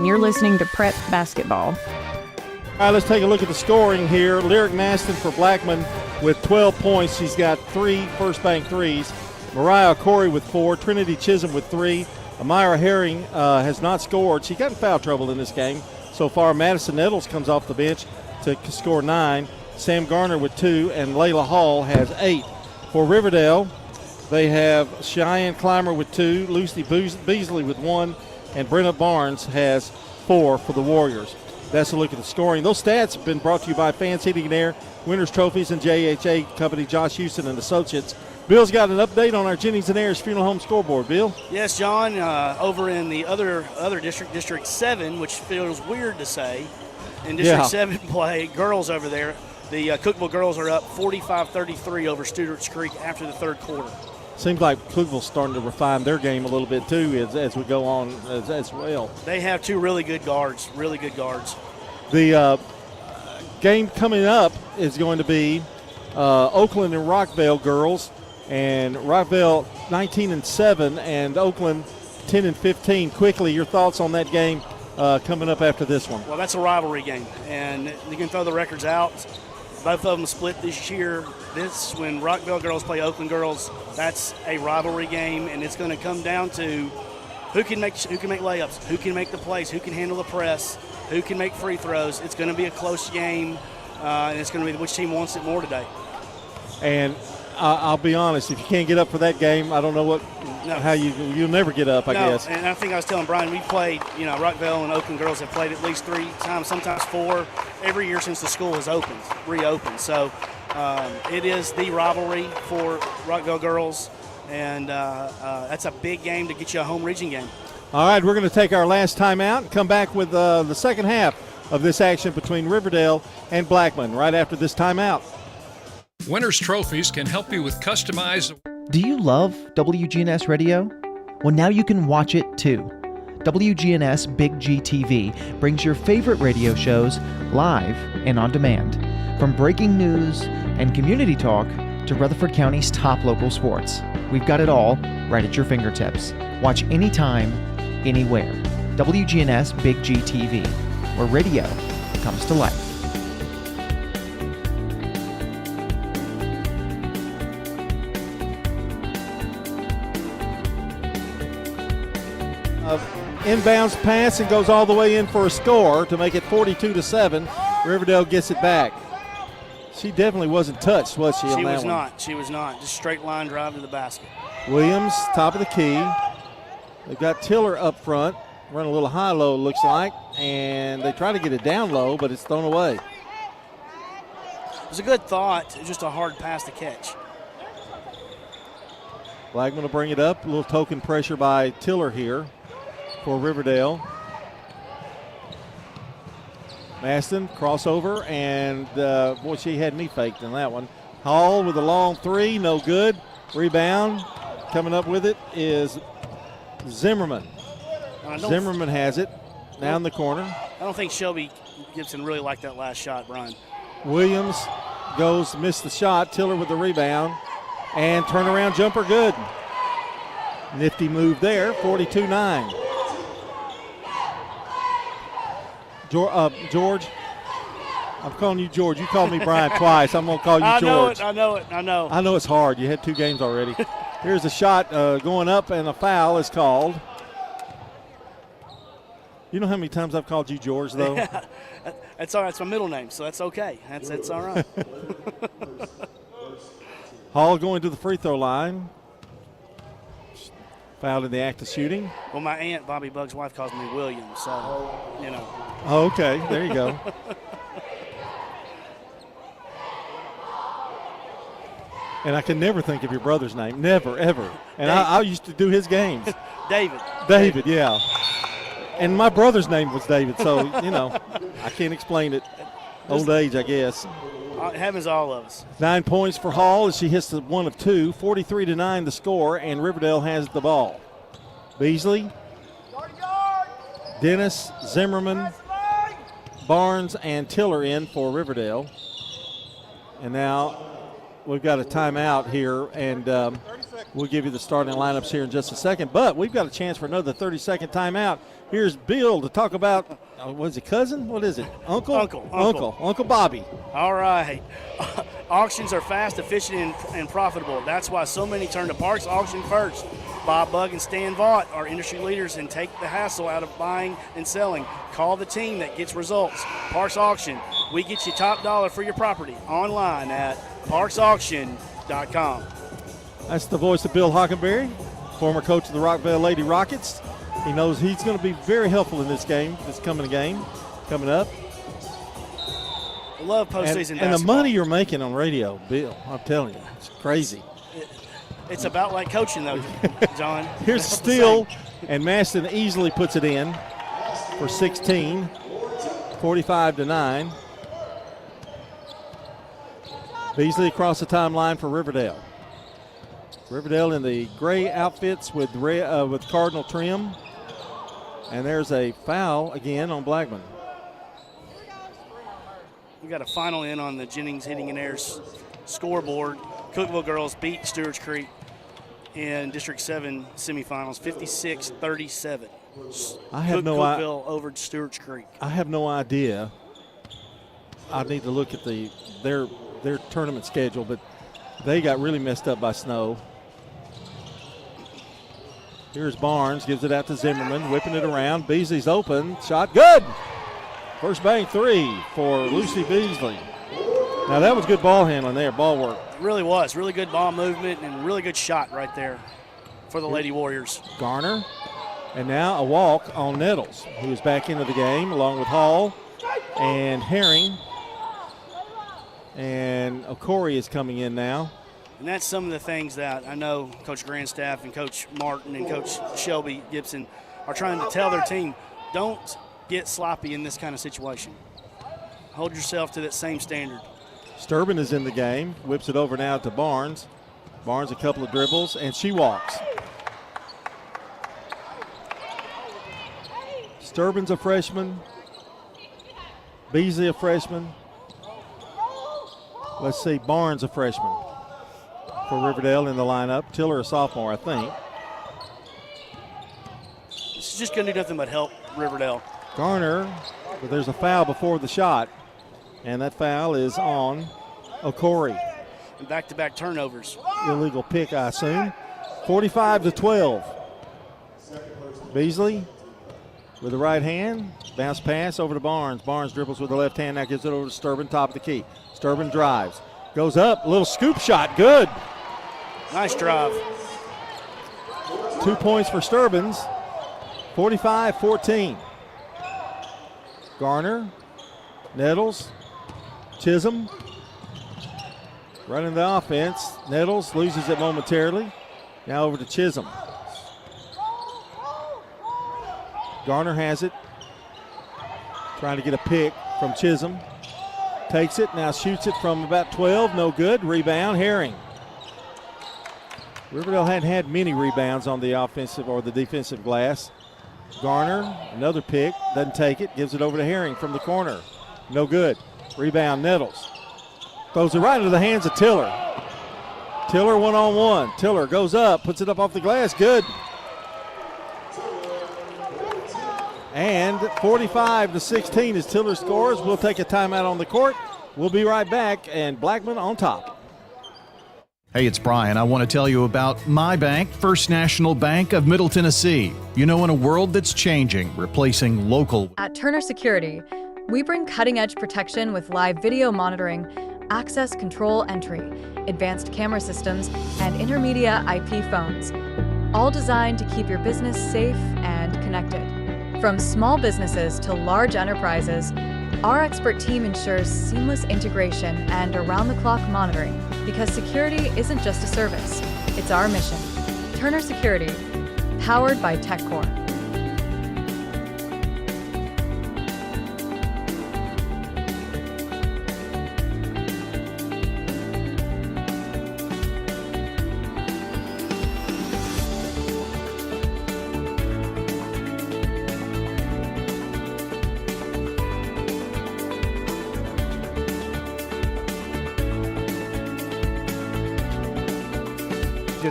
You're listening to Prep Basketball. All right, let's take a look at the scoring here. Lyric Maston for Blackman with 12 points. She's got 3 first bank threes. Mariah Corey with 4. Trinity Chisholm with 3. Amira Herring has not scored. She got in foul trouble in this game so far. Madison Nettles comes off the bench to score 9. Sam Garner with 2, and Layla Hall has 8. For Riverdale, they have Cheyenne Clymer with 2, Lucy Beasley with 1, and Brenna Barnes has 4 for the Warriors. That's a look at the scoring. Those stats have been brought to you by Fans Heating and Air, Winners Trophies, and JHA Company, Josh Houston and Associates. Bill's got an update on our Jennings and Ayers Funeral Home scoreboard. Bill? Yes, John, over in the other district, District 7, which feels weird to say, in District 7 play, girls over there, the Cookeville girls are up 45-33 over Stewart's Creek after the third quarter. Seems like Cookeville's starting to refine their game a little bit, too, as we go on as well. They have 2 really good guards. The game coming up is going to be Oakland and Rockvale girls, and Rockvale 19-7 and Oakland 10-15. Quickly, your thoughts on that game coming up after this one? Well, that's a rivalry game, and you can throw the records out. Both of them split this year. When Rockvale girls play Oakland girls, that's a rivalry game, and it's going to come down to who can make layups, who can make the plays, who can handle the press, who can make free throws. It's going to be a close game, and it's going to be which team wants it more today. And I'll be honest, if you can't get up for that game, I don't know how you'll never get up, I guess. And I think I was telling Brian, we played, Rockvale and Oakland girls have played at least 3 times, sometimes 4, every year since the school has reopened. So it is the rivalry for Rockvale girls, and that's a big game to get you a home region game. All right, we're going to take our last timeout and come back with the second half of this action between Riverdale and Blackman right after this timeout. Winners Trophies can help you with customized. Do you love WGNS Radio? Well, now you can watch it too. WGNS Big G TV brings your favorite radio shows live and on demand. From breaking news and community talk to Rutherford County's top local sports. We've got it all right at your fingertips. Watch anytime, anywhere. WGNS Big G TV, where radio comes to life. Inbounds pass and goes all the way in for a score to make it 42-7. Riverdale gets it back. She definitely wasn't touched, was she? She was not. Just straight line drive to the basket. Williams, top of the key. They've got Tiller up front, run a little high-low, looks like, and they try to get it down low, but it's thrown away. It was a good thought. It was just a hard pass to catch. Blackman will bring it up. A little token pressure by Tiller here for Riverdale. Maston, crossover, and boy, she had me faked in that one. Hall with a long 3, no good. Rebound, coming up with it is Zimmerman. Zimmerman has it down the corner. I don't think Shelby Gibson really liked that last shot, Brian. Williams missed the shot. Tiller with the rebound, and turnaround jumper good. Nifty move there, 42-9. George, I'm calling you George. You called me Brian twice. I'm going to call you George. I know it. I know it's hard. You had 2 games already. Here's a shot going up, and a foul is called. You know how many times I've called you George, though? That's all right. It's my middle name, so that's okay. That's all right. Hall going to the free throw line. Fouled in the act of shooting. Well, my aunt, Bobby Bugg's wife, calls me William, so, you know. Oh, okay. There you go. And I can never think of your brother's name. Never, ever. And I used to do his games. David, yeah. And my brother's name was David, so, you know, I can't explain it. Old age, I guess. It happens to all of us. 9 points for Hall as she hits the 1 of 2. 43-9 the score, and Riverdale has the ball. Beasley, Dennis, Zimmerman, Barnes, and Tiller in for Riverdale. And now we've got a timeout here, and We'll give you the starting lineups here in just a second, but we've got a chance for another 30-second timeout. Here's Bill to talk about, what is it, cousin? What is it? Uncle Bobby. All right. Auctions are fast, efficient, and profitable. That's why so many turn to Parks Auction first. Bob Bugg and Stan Vaught are industry leaders and take the hassle out of buying and selling. Call the team that gets results. Parks Auction. We get you top dollar for your property online at parksauction.com. That's the voice of Bill Hockenberry, former coach of the Rockville Lady Rockets. He knows he's going to be very helpful in this coming up. I love postseason and the money you're making on radio, Bill, I'm telling you, it's crazy. It's about like coaching, though, John. Here's a steal, and Maston easily puts it in for 16, 45-9. Beasley across the timeline for Riverdale. Riverdale in the gray outfits with cardinal trim. And there's a foul again on Blackman. We got a final in on the Jennings Heating and Air's scoreboard. Cookeville girls beat Stewart's Creek in District 7 semifinals, 56-37. Cookeville over Stewart's Creek. I have no idea. I need to look at their tournament schedule, but they got really messed up by snow. Here's Barnes, gives it out to Zimmerman, whipping it around. Beasley's open, shot good. First bang three for Lucy Beasley. Now that was good ball handling there, ball work. It really was, really good ball movement and really good shot right there for the Lady Warriors. Garner, and now a walk on Nettles, who is back into the game along with Hall and Herring. And Okori is coming in now. And that's some of the things that I know Coach Grandstaff and Coach Martin and Coach Shelby Gibson are trying to tell their team, don't get sloppy in this kind of situation. Hold yourself to that same standard. Sturban is in the game, whips it over now to Barnes. Barnes a couple of dribbles, and she walks. Sturban's a freshman. Beasley a freshman. Let's see, Barnes a freshman for Riverdale in the lineup. Tiller a sophomore, I think. It's just going to do nothing but help Riverdale. Garner, but there's a foul before the shot, and that foul is on Okori. And back-to-back turnovers. Illegal pick, I assume. 45-12. Beasley with the right hand, bounce pass over to Barnes. Barnes dribbles with the left hand, now gives it over to Sturban, top of the key. Sturban drives, goes up, a little scoop shot, good. Nice drive. 2 points for Sturbans, 45-14. Garner, Nettles, Chisholm running the offense. Nettles loses it momentarily. Now over to Chisholm. Garner has it. Trying to get a pick from Chisholm. Takes it, now shoots it from about 12, no good. Rebound, Herring. Riverdale hadn't had many rebounds on the offensive or the defensive glass. Garner, another pick, doesn't take it, gives it over to Herring from the corner. No good. Rebound, Nettles. Throws it right into the hands of Tiller. Tiller one-on-one. Tiller goes up, puts it up off the glass, good. And 45-16 as Tiller scores. We'll take a timeout on the court. We'll be right back, and Blackman on top. Hey, it's Brian. I want to tell you about my bank, First National Bank of Middle Tennessee. You know, in a world that's changing, replacing local. At Turner Security, we bring cutting-edge protection with live video monitoring, access control entry, advanced camera systems, and intermedia IP phones, all designed to keep your business safe and connected. From small businesses to large enterprises, our expert team ensures seamless integration and around-the-clock monitoring, because security isn't just a service, it's our mission. Turner Security, powered by TechCore.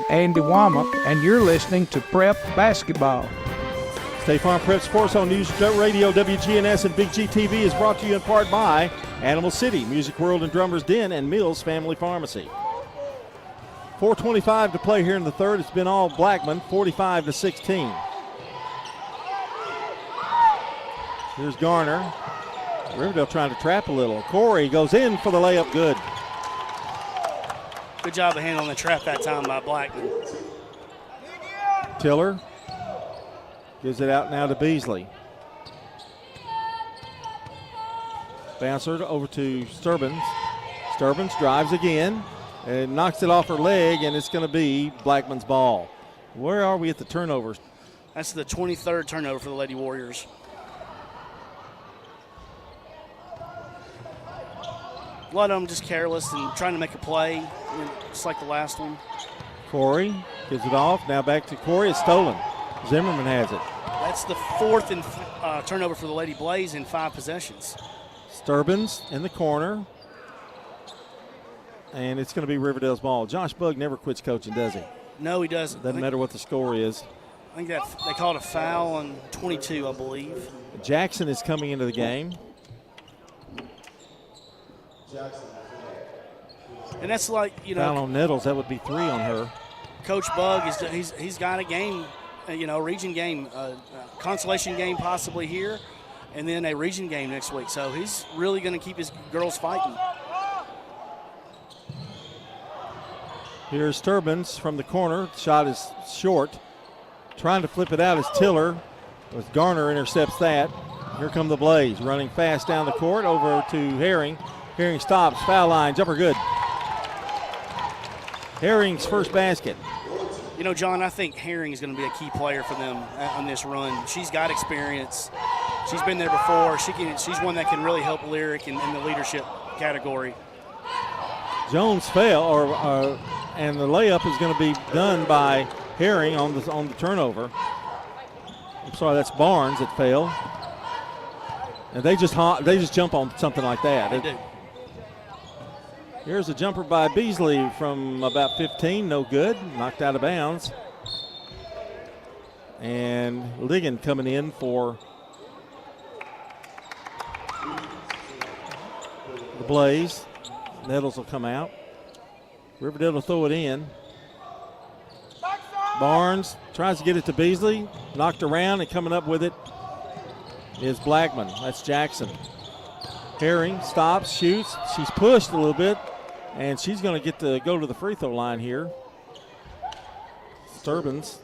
Andy Womack, and you're listening to Prep Basketball. State Farm Prep Sports on News Radio WGNS and Big G TV is brought to you in part by Animal City, Music World and Drummers Den, and Mills Family Pharmacy. 4:25 to play here in the third. It's been all Blackman, 45-16. Here's Garner. Riverdale trying to trap a little. Corey goes in for the layup. Good. Good job of handling the trap that time by Blackman. Tiller gives it out now to Beasley. Bouncer over to Sturbins. Sturbins drives again and knocks it off her leg, and it's going to be Blackman's ball. Where are we at the turnovers? That's the 23rd turnover for the Lady Warriors. A lot of them just careless and trying to make a play, just like the last one. Corey gives it off. Now back to Corey. It's stolen. Zimmerman has it. That's the fourth and turnover for the Lady Blaze in 5 possessions. Sturbins in the corner. And it's going to be Riverdale's ball. Josh Bugg never quits coaching, does he? No, he doesn't. Doesn't matter what the score is. I think that they called a foul on 22, I believe. Jackson is coming into the game. And that's like, foul on Nettles. That would be 3 on her. Coach Bugg, he's got a game, region game, consolation game possibly here, and then a region game next week. So he's really going to keep his girls fighting. Here's Sturbins from the corner. Shot is short. Trying to flip it out is Tiller. As Garner intercepts that. Here come the Blaze. Running fast down the court over to Herring. Herring stops. Foul line. Jumper good. Herring's first basket. John, I think Herring is going to be a key player for them on this run. She's got experience. She's been there before. She's one that can really help Lyric in the leadership category. Jones fell, and the layup is going to be done by Herring on the turnover. I'm sorry, that's Barnes that fell. And they just jump on something like that. They do. Here's a jumper by Beasley from about 15, no good, knocked out of bounds. And Ligon coming in for the Blaze. Nettles will come out. Riverdale will throw it in. Barnes tries to get it to Beasley, knocked around, and coming up with it is Blackman. That's Jackson. Herring stops, shoots. She's pushed a little bit, and she's going to go to the free throw line here. Sturbins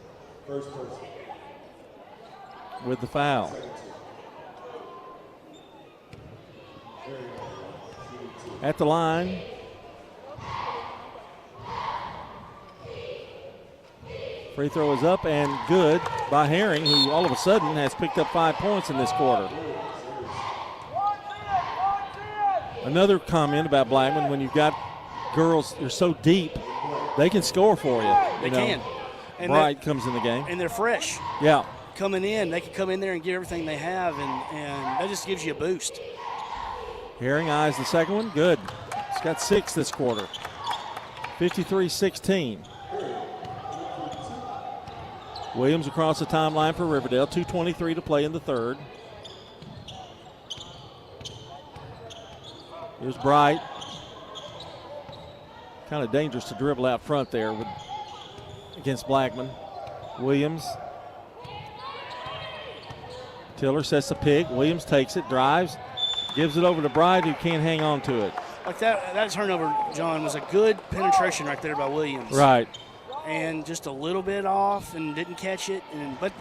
with the foul. At the line. Free throw is up and good by Herring, who all of a sudden has picked up 5 points in this quarter. Another comment about Blackman, when you've got girls, they're so deep, they can score for you. They can. And Bright comes in the game. And they're fresh. Yeah. Coming in, they can come in there and give everything they have, and that just gives you a boost. Herring eyes the second one. Good. It's got 6 this quarter. 53-16. Williams across the timeline for Riverdale. 2:23 to play in the third. Here's Bright. Kind of dangerous to dribble out front there against Blackman. Williams. Tiller sets the pick. Williams takes it, drives, gives it over to Bright, who can't hang on to it. Like that turnover, John, was a good penetration right there by Williams. Right. And just a little bit off and didn't catch it. But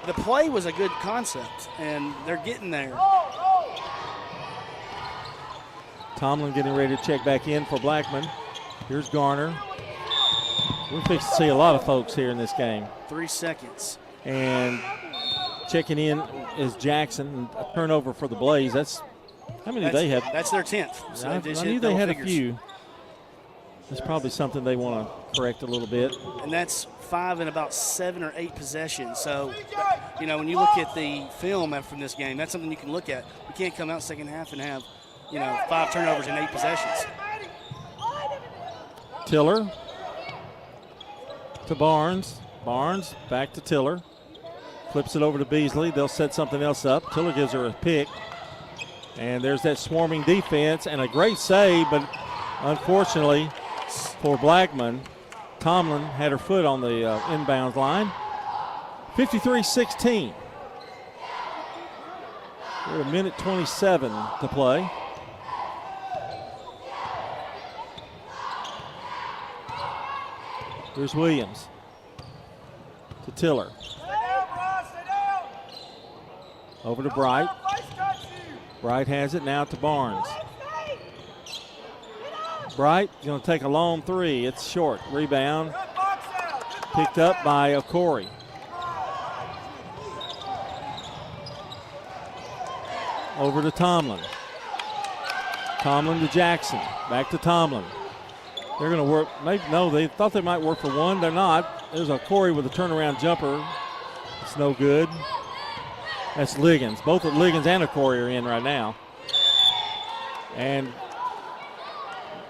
the play was a good concept, and they're getting there. Tomlin getting ready to check back in for Blackman. Here's Garner. We're fixing to see a lot of folks here in this game. 3 seconds. And checking in is Jackson. A turnover for the Blaze. How many do they have? That's their 10th. So I knew they had a few. That's probably something they want to correct a little bit. And that's 5 in about 7 or 8 possessions. So, when you look at the film from this game, that's something you can look at. You can't come out second half and have, 5 turnovers in 8 possessions. Tiller to Barnes. Barnes back to Tiller. Flips it over to Beasley. They'll set something else up. Tiller gives her a pick. And there's that swarming defense and a great save, but unfortunately for Blackman, Tomlin had her foot on the inbound line. 53-16. We're a minute 27 to play. Here's Williams to Tiller. Over to Bright. Bright has it now to Barnes. Bright going to take a long three. It's short. Rebound picked up by Okori. Over to Tomlin. Tomlin to Jackson. Back to Tomlin. They're going to work. No, they thought they might work for one. They're not. There's Okori with a turnaround jumper. It's no good. That's Liggins. Both of Liggins and Okori are in right now. And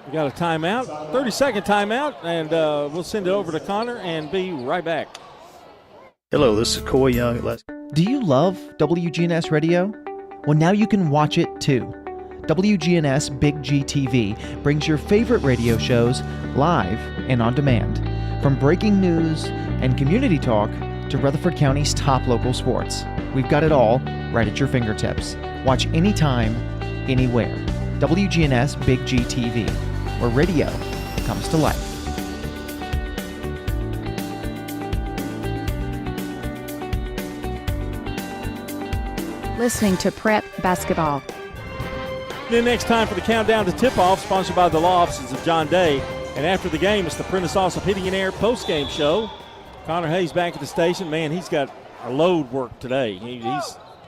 we got a timeout, 30-second timeout, and we'll send it over to Connor and be right back. Hello, this is Coy Young. Do you love WGNS Radio? Well, now you can watch it too. WGNS Big GTV brings your favorite radio shows live and on demand. From breaking news and community talk to Rutherford County's top local sports. We've got it all right at your fingertips. Watch anytime, anywhere. WGNS Big GTV, where radio comes to life. Listening to Prep Basketball. Then next time for the countdown to tip-off, sponsored by the law offices of John Day. And after the game, it's the Prentice Awesome Heating and Air post-game show. Connor Hayes back at the station. Man, he's got a load work today.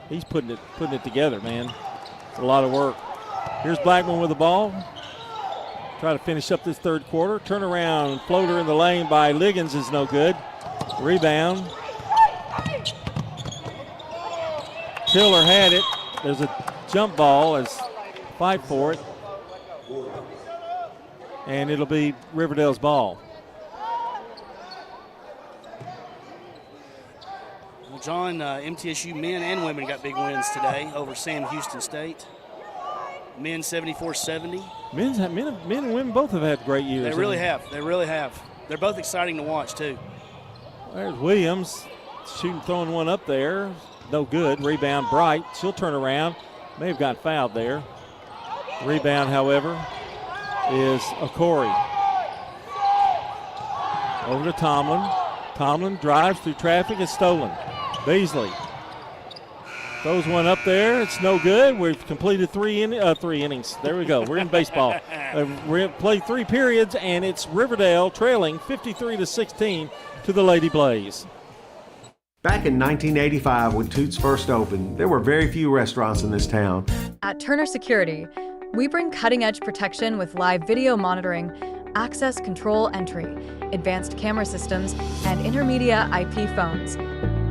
He's putting it together, man. It's a lot of work. Here's Blackman with the ball. Try to finish up this third quarter. Turnaround floater in the lane by Liggins is no good. Rebound. Tiller had it. There's a jump ball as fight for it. And it'll be Riverdale's ball. Well, John, MTSU men and women got big wins today over Sam Houston State. Men 74-70. Men and women both have had great years. They really have. They really have. They're both exciting to watch, too. There's Williams throwing one up there. No good. Rebound, Bright. She'll turn around. May have got fouled there. Rebound, however, is Okori. Over to Tomlin. Tomlin drives through traffic. It's stolen. Beasley throws one up there. It's no good. We've completed three innings. There we go. We're in baseball. We played 3 periods, and it's Riverdale trailing 53-16 to the Lady Blaze. Back in 1985, when Toots first opened, there were very few restaurants in this town. At Turner Security, we bring cutting-edge protection with live video monitoring, access control entry, advanced camera systems, and intermedia IP phones,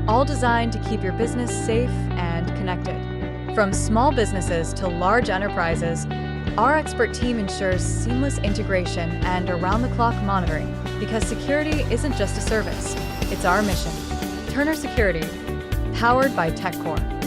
all designed to keep your business safe and connected. From small businesses to large enterprises, our expert team ensures seamless integration and around-the-clock monitoring, because security isn't just a service, it's our mission. Turner Security, powered by TechCore.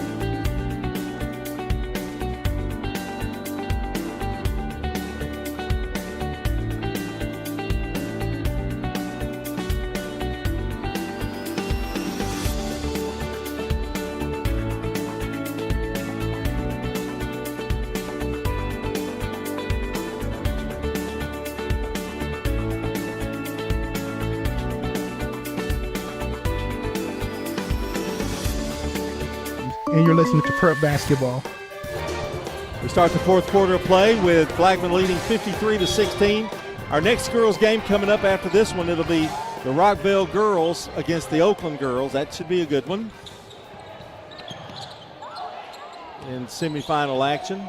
And you're listening to Prep Basketball. We start the fourth quarter of play with Blackman leading 53-16. Our next girls game coming up after this one, it'll be the Rockville girls against the Oakland girls. That should be a good one in semifinal action.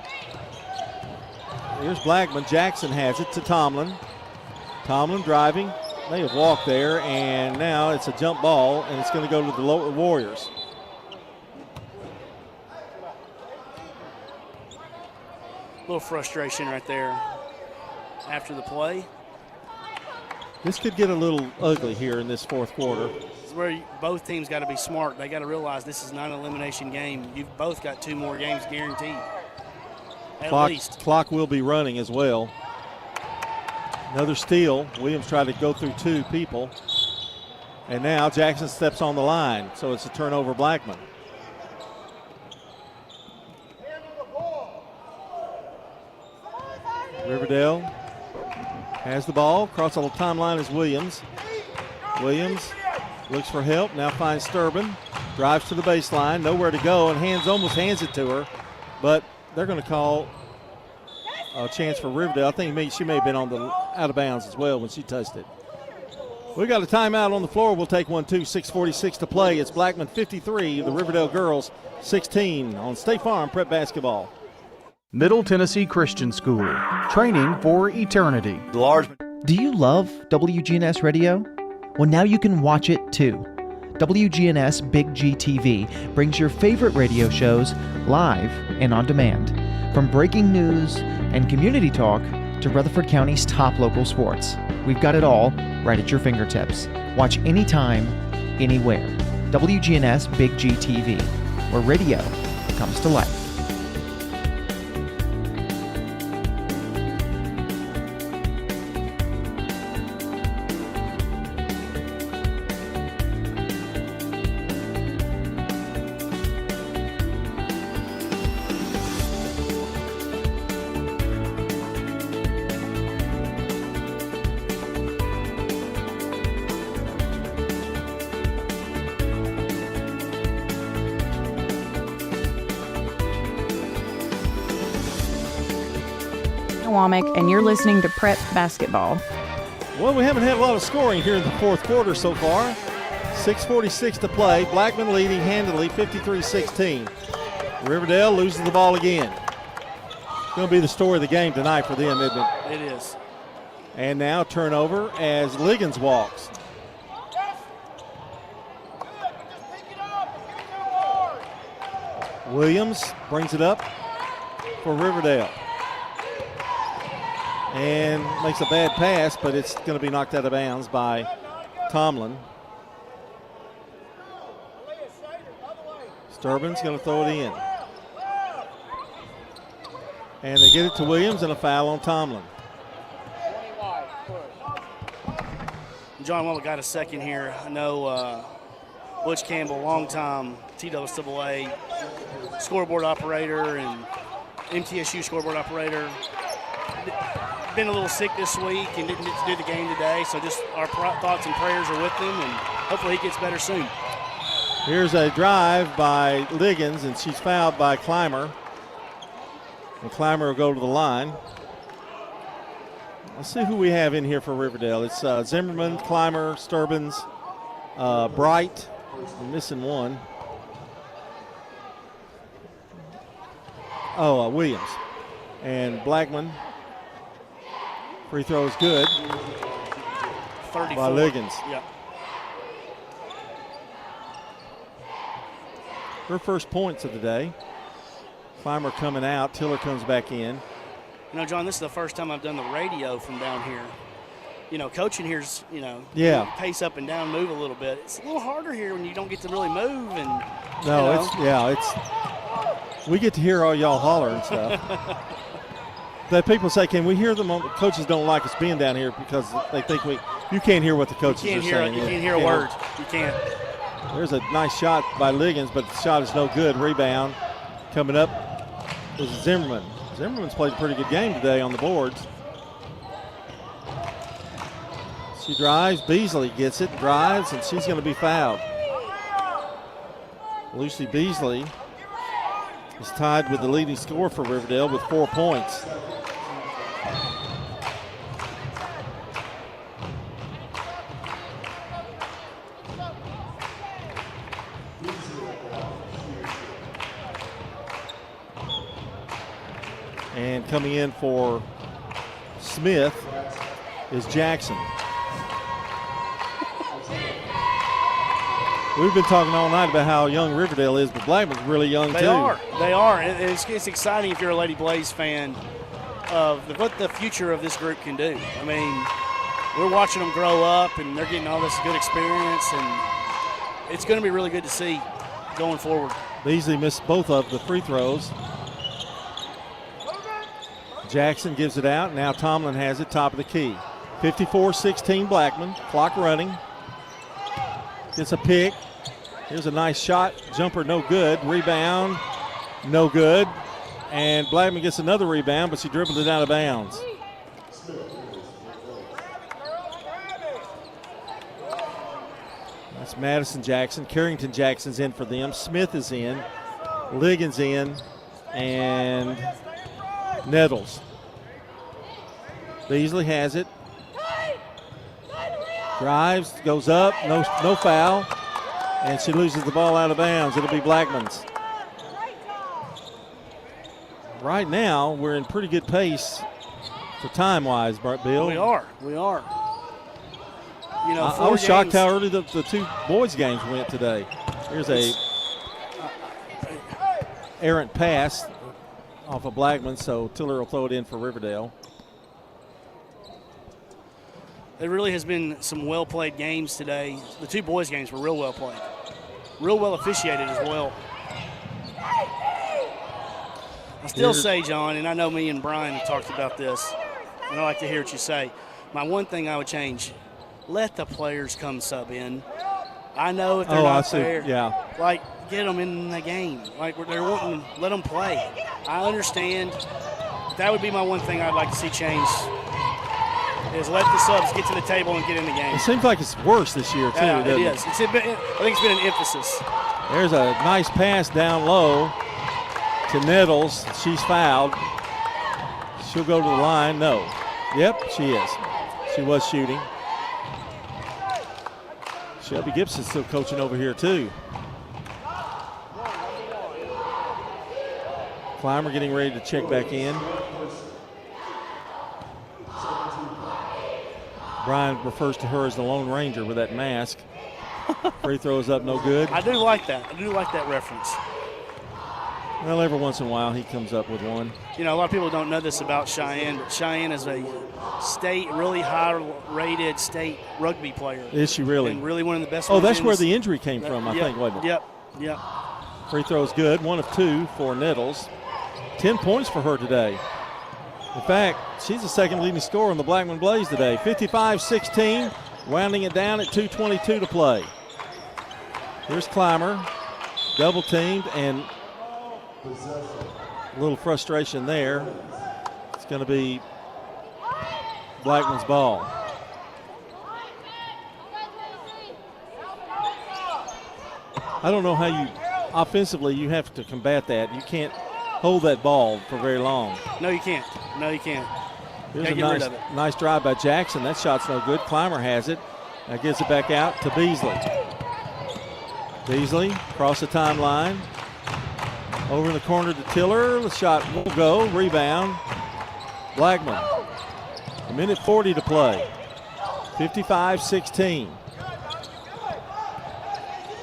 Here's Blackman. Jackson has it to Tomlin. Tomlin driving. They have walked there, and now it's a jump ball, and it's going to go to the Warriors. A little frustration right there after the play. This could get a little ugly here in this fourth quarter. It's where both teams got to be smart. They got to realize this is not an elimination game. You've both got 2 more games guaranteed. At least. Clock will be running as well. Another steal. Williams tried to go through 2 people. And now Jackson steps on the line, so it's a turnover, Blackman. Riverdale has the ball. Across the timeline is Williams. Williams looks for help, now finds Sturban. Drives to the baseline, nowhere to go, and almost hands it to her. But they're going to call a chance for Riverdale. I think she may have been on the out of bounds as well when she touched it. We got a timeout on the floor. We'll take one, too. 6:46 to play. It's Blackman 53, the Riverdale girls 16 on State Farm Prep Basketball. Middle Tennessee Christian School, training for eternity. Do you love WGNS Radio? Well, now you can watch it too. WGNS Big GTV brings your favorite radio shows live and on demand. From breaking news and community talk to Rutherford County's top local sports. We've got it all right at your fingertips. Watch anytime, anywhere. WGNS Big GTV, where radio comes to life. And you're listening to Prep Basketball. Well, we haven't had a lot of scoring here in the fourth quarter so far. 6:46 to play. Blackman leading handily, 53-16. Riverdale loses the ball again. It's going to be the story of the game tonight for them, isn't it? It is. And now turnover as Liggins walks. Williams brings it up for Riverdale. And makes a bad pass, but it's going to be knocked out of bounds by Tomlin. Sturban's going to throw it in. And they get it to Williams and a foul on Tomlin. John, while we got a second here, I know Butch Campbell, longtime TWAA scoreboard operator and MTSU scoreboard operator, been a little sick this week and didn't get to do the game today, so just our thoughts and prayers are with him, and hopefully he gets better soon. Here's a drive by Liggins, and she's fouled by Clymer. And Clymer will go to the line. Let's see who we have in here for Riverdale. It's Zimmerman, Clymer, Sturbans, Bright. I'm missing one. Oh, Williams. And Blackman. Free throw is good. 34. By Liggins. Yep. Her first points of the day. Clymer coming out. Tiller comes back in. You know, John, this is the first time I've done the radio from down here. You know, coaching here's, yeah, pace up and down, move a little bit. It's a little harder here when you don't get to really move. And we get to hear all y'all holler and stuff. That people say, can we hear them? Coaches don't like us being down here because they think you can't hear what the coaches are saying. You can't hear a word. You can't. There's a nice shot by Liggins, but the shot is no good. Rebound coming up was Zimmerman. Zimmerman's played a pretty good game today on the boards. She drives. Beasley gets it, drives, and she's going to be fouled. Lucy Beasley is tied with the leading scorer for Riverdale with 4 points. And coming in for Smith is Jackson. We've been talking all night about how young Riverdale is, but Blackman's really young too. They are. It's exciting if you're a Lady Blaze fan of what the future of this group can do. I mean, we're watching them grow up, and they're getting all this good experience, and it's going to be really good to see going forward. Beasley missed both of the free throws. Jackson gives it out. Now Tomlin has it, top of the key. 54-16 Blackman. Clock running. Gets a pick. Here's a nice shot. Jumper no good. Rebound no good. And Blackman gets another rebound, but she dribbled it out of bounds. That's Madison Jackson. Carrington Jackson's in for them. Smith is in. Liggins in. And Nettles. Beasley has it. Drives, goes up, no foul. And she loses the ball out of bounds. It'll be Blackman's. Right now, we're in pretty good pace for time-wise, Bill. We are. You know, I was shocked how early the two boys' games went today. Here's a errant pass off of Blackman, so Tiller will throw it in for Riverdale. There really has been some well-played games today. The two boys' games were real well played. Real well officiated as well. I still say, John, and I know me and Brian have talked about this, and I like to hear what you say. My one thing I would change, let the players come sub in. I know if they're not there. Yeah. Like, get them in the game. Like, they're wanting, let them play. I understand. That would be my one thing I'd like to see change, is let the subs get to the table and get in the game. It seems like it's worse this year, too, doesn't it is. I think it's been an emphasis. There's a nice pass down low to Nettles. She's fouled. She'll go to the line. No. Yep, she is. She was shooting. Shelby Gibson's still coaching over here, too. Clymer getting ready to check back in. Brian refers to her as the Lone Ranger with that mask. Free throws up, no good. I do like that. I do like that reference. Well, every once in a while he comes up with one. You know, a lot of people don't know this about Cheyenne, but Cheyenne is a state, really high-rated state rugby player. Is she really? And really one of the best. Oh, that's where the injury came from, I think, wasn't it? Yep. Free throw's good. 1 of 2 for Nettles. 10 points for her today. In fact, she's the second leading scorer in the Blackman Blaze today. 55-16, rounding it down at 2:22 to play. Here's Clymer, double teamed, and a little frustration there. It's going to be Blackman's ball. I don't know how you, offensively, you have to combat that. You can't hold that ball for very long. No, you can't. Here's a nice drive by Jackson. That shot's no good. Clymer has it. Now gives it back out to Beasley. Beasley across the timeline. Over in the corner to Tiller. The shot will go. Rebound. Blackman. 1:40 to play. 55-16.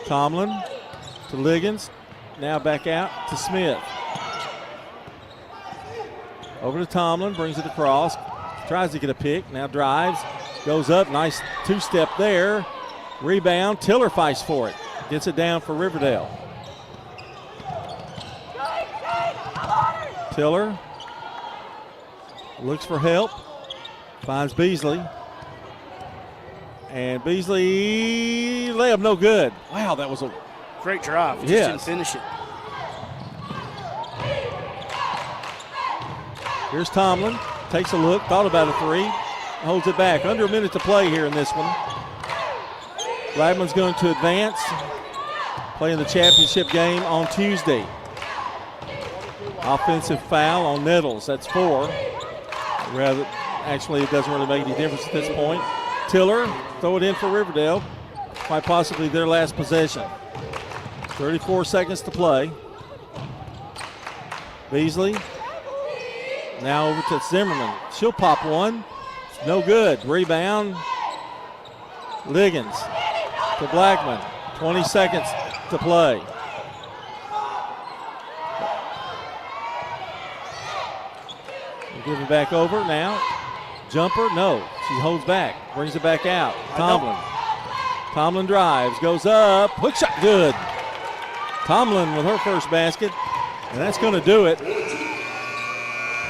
Tomlin to Liggins. Now back out to Smith. Over to Tomlin, brings it across, tries to get a pick, now drives, goes up, nice two-step there. Rebound, Tiller fights for it, gets it down for Riverdale. Tiller looks for help, finds Beasley. And Beasley, layup no good. Wow, that was a great drive, just didn't finish it. Here's Tomlin, takes a look, thought about a three, holds it back. Under a minute to play here in this one. Blackman's going to advance, playing the championship game on Tuesday. Offensive foul on Nettles, that's 4. Actually, it doesn't really make any difference at this point. Tiller, throw it in for Riverdale, quite possibly their last possession. 34 seconds to play. Beasley. Now over to Zimmerman. She'll pop one. No good. Rebound. Liggins to Blackman. 20 seconds to play. We'll give it back over now. Jumper, no. He holds back, brings it back out. Tomlin drives, goes up, hook shot, good. Tomlin with her first basket, and that's going to do it.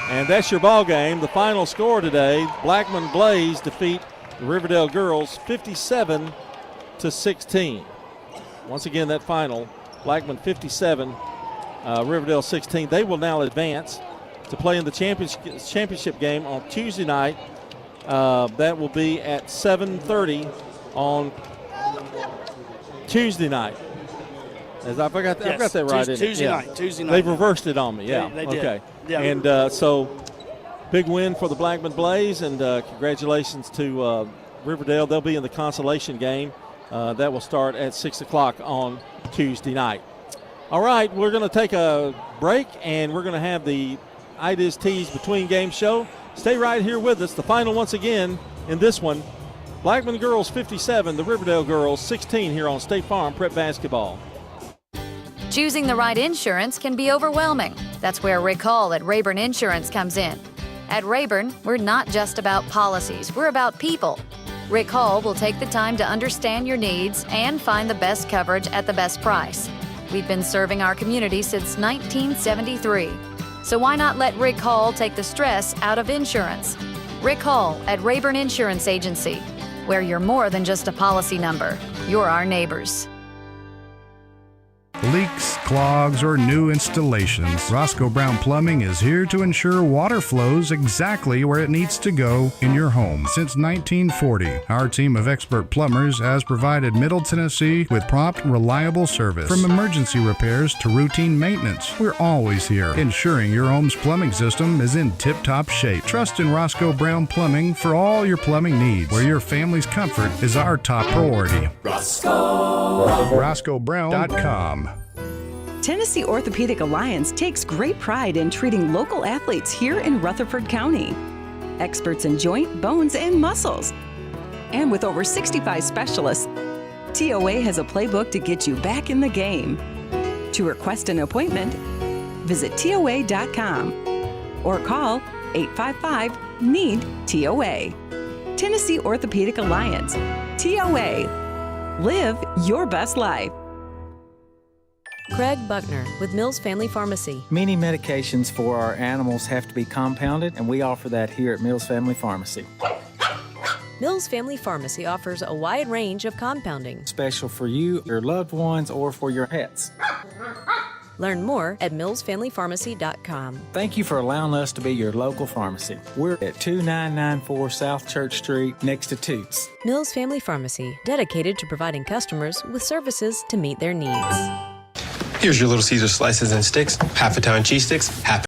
And that's your ball game. The final score today, Blackman Blaze defeat the Riverdale girls 57-16. Once again, that final, Blackman 57, Riverdale 16. They will now advance to play in the championship game on Tuesday night. That will be at 7:30 on Tuesday night. I've got that right. Tuesday night. They've reversed it on me. Yeah. They did. Okay. Yeah. And so, big win for the Blackman Blaze, and congratulations to Riverdale. They'll be in the consolation game. That will start at 6 o'clock on Tuesday night. All right, we're going to take a break, and we're going to have the It Is Tees Between Game show. Stay right here with us. The final once again in this one, Blackman girls 57, the Riverdale girls 16 here on State Farm Prep Basketball. Choosing the right insurance can be overwhelming. That's where Rick Hall at Rayburn Insurance comes in. At Rayburn, we're not just about policies, we're about people. Rick Hall will take the time to understand your needs and find the best coverage at the best price. We've been serving our community since 1973. So why not let Rick Hall take the stress out of insurance? Rick Hall at Rayburn Insurance Agency, where you're more than just a policy number. You're our neighbors. Leaks, clogs, or new installations, Roscoe Brown Plumbing is here to ensure water flows exactly where it needs to go in your home. Since 1940, our team of expert plumbers has provided Middle Tennessee with prompt, reliable service. From emergency repairs to routine maintenance, we're always here, ensuring your home's plumbing system is in tip-top shape. Trust in Roscoe Brown Plumbing for all your plumbing needs, where your family's comfort is our top priority. RoscoeBrown.com. Tennessee Orthopedic Alliance takes great pride in treating local athletes here in Rutherford County. Experts in joint, bones, and muscles. And with over 65 specialists, TOA has a playbook to get you back in the game. To request an appointment, visit TOA.com or call 855-NEED-TOA. Tennessee Orthopedic Alliance. TOA. Live your best life. Craig Buckner with Mills Family Pharmacy. Many medications for our animals have to be compounded, and we offer that here at Mills Family Pharmacy. Mills Family Pharmacy offers a wide range of compounding. Special for you, your loved ones, or for your pets. Learn more at millsfamilypharmacy.com. Thank you for allowing us to be your local pharmacy. We're at 2994 South Church Street, next to Toots. Mills Family Pharmacy, dedicated to providing customers with services to meet their needs. Here's your Little Caesar slices and sticks, half Italian cheese sticks, half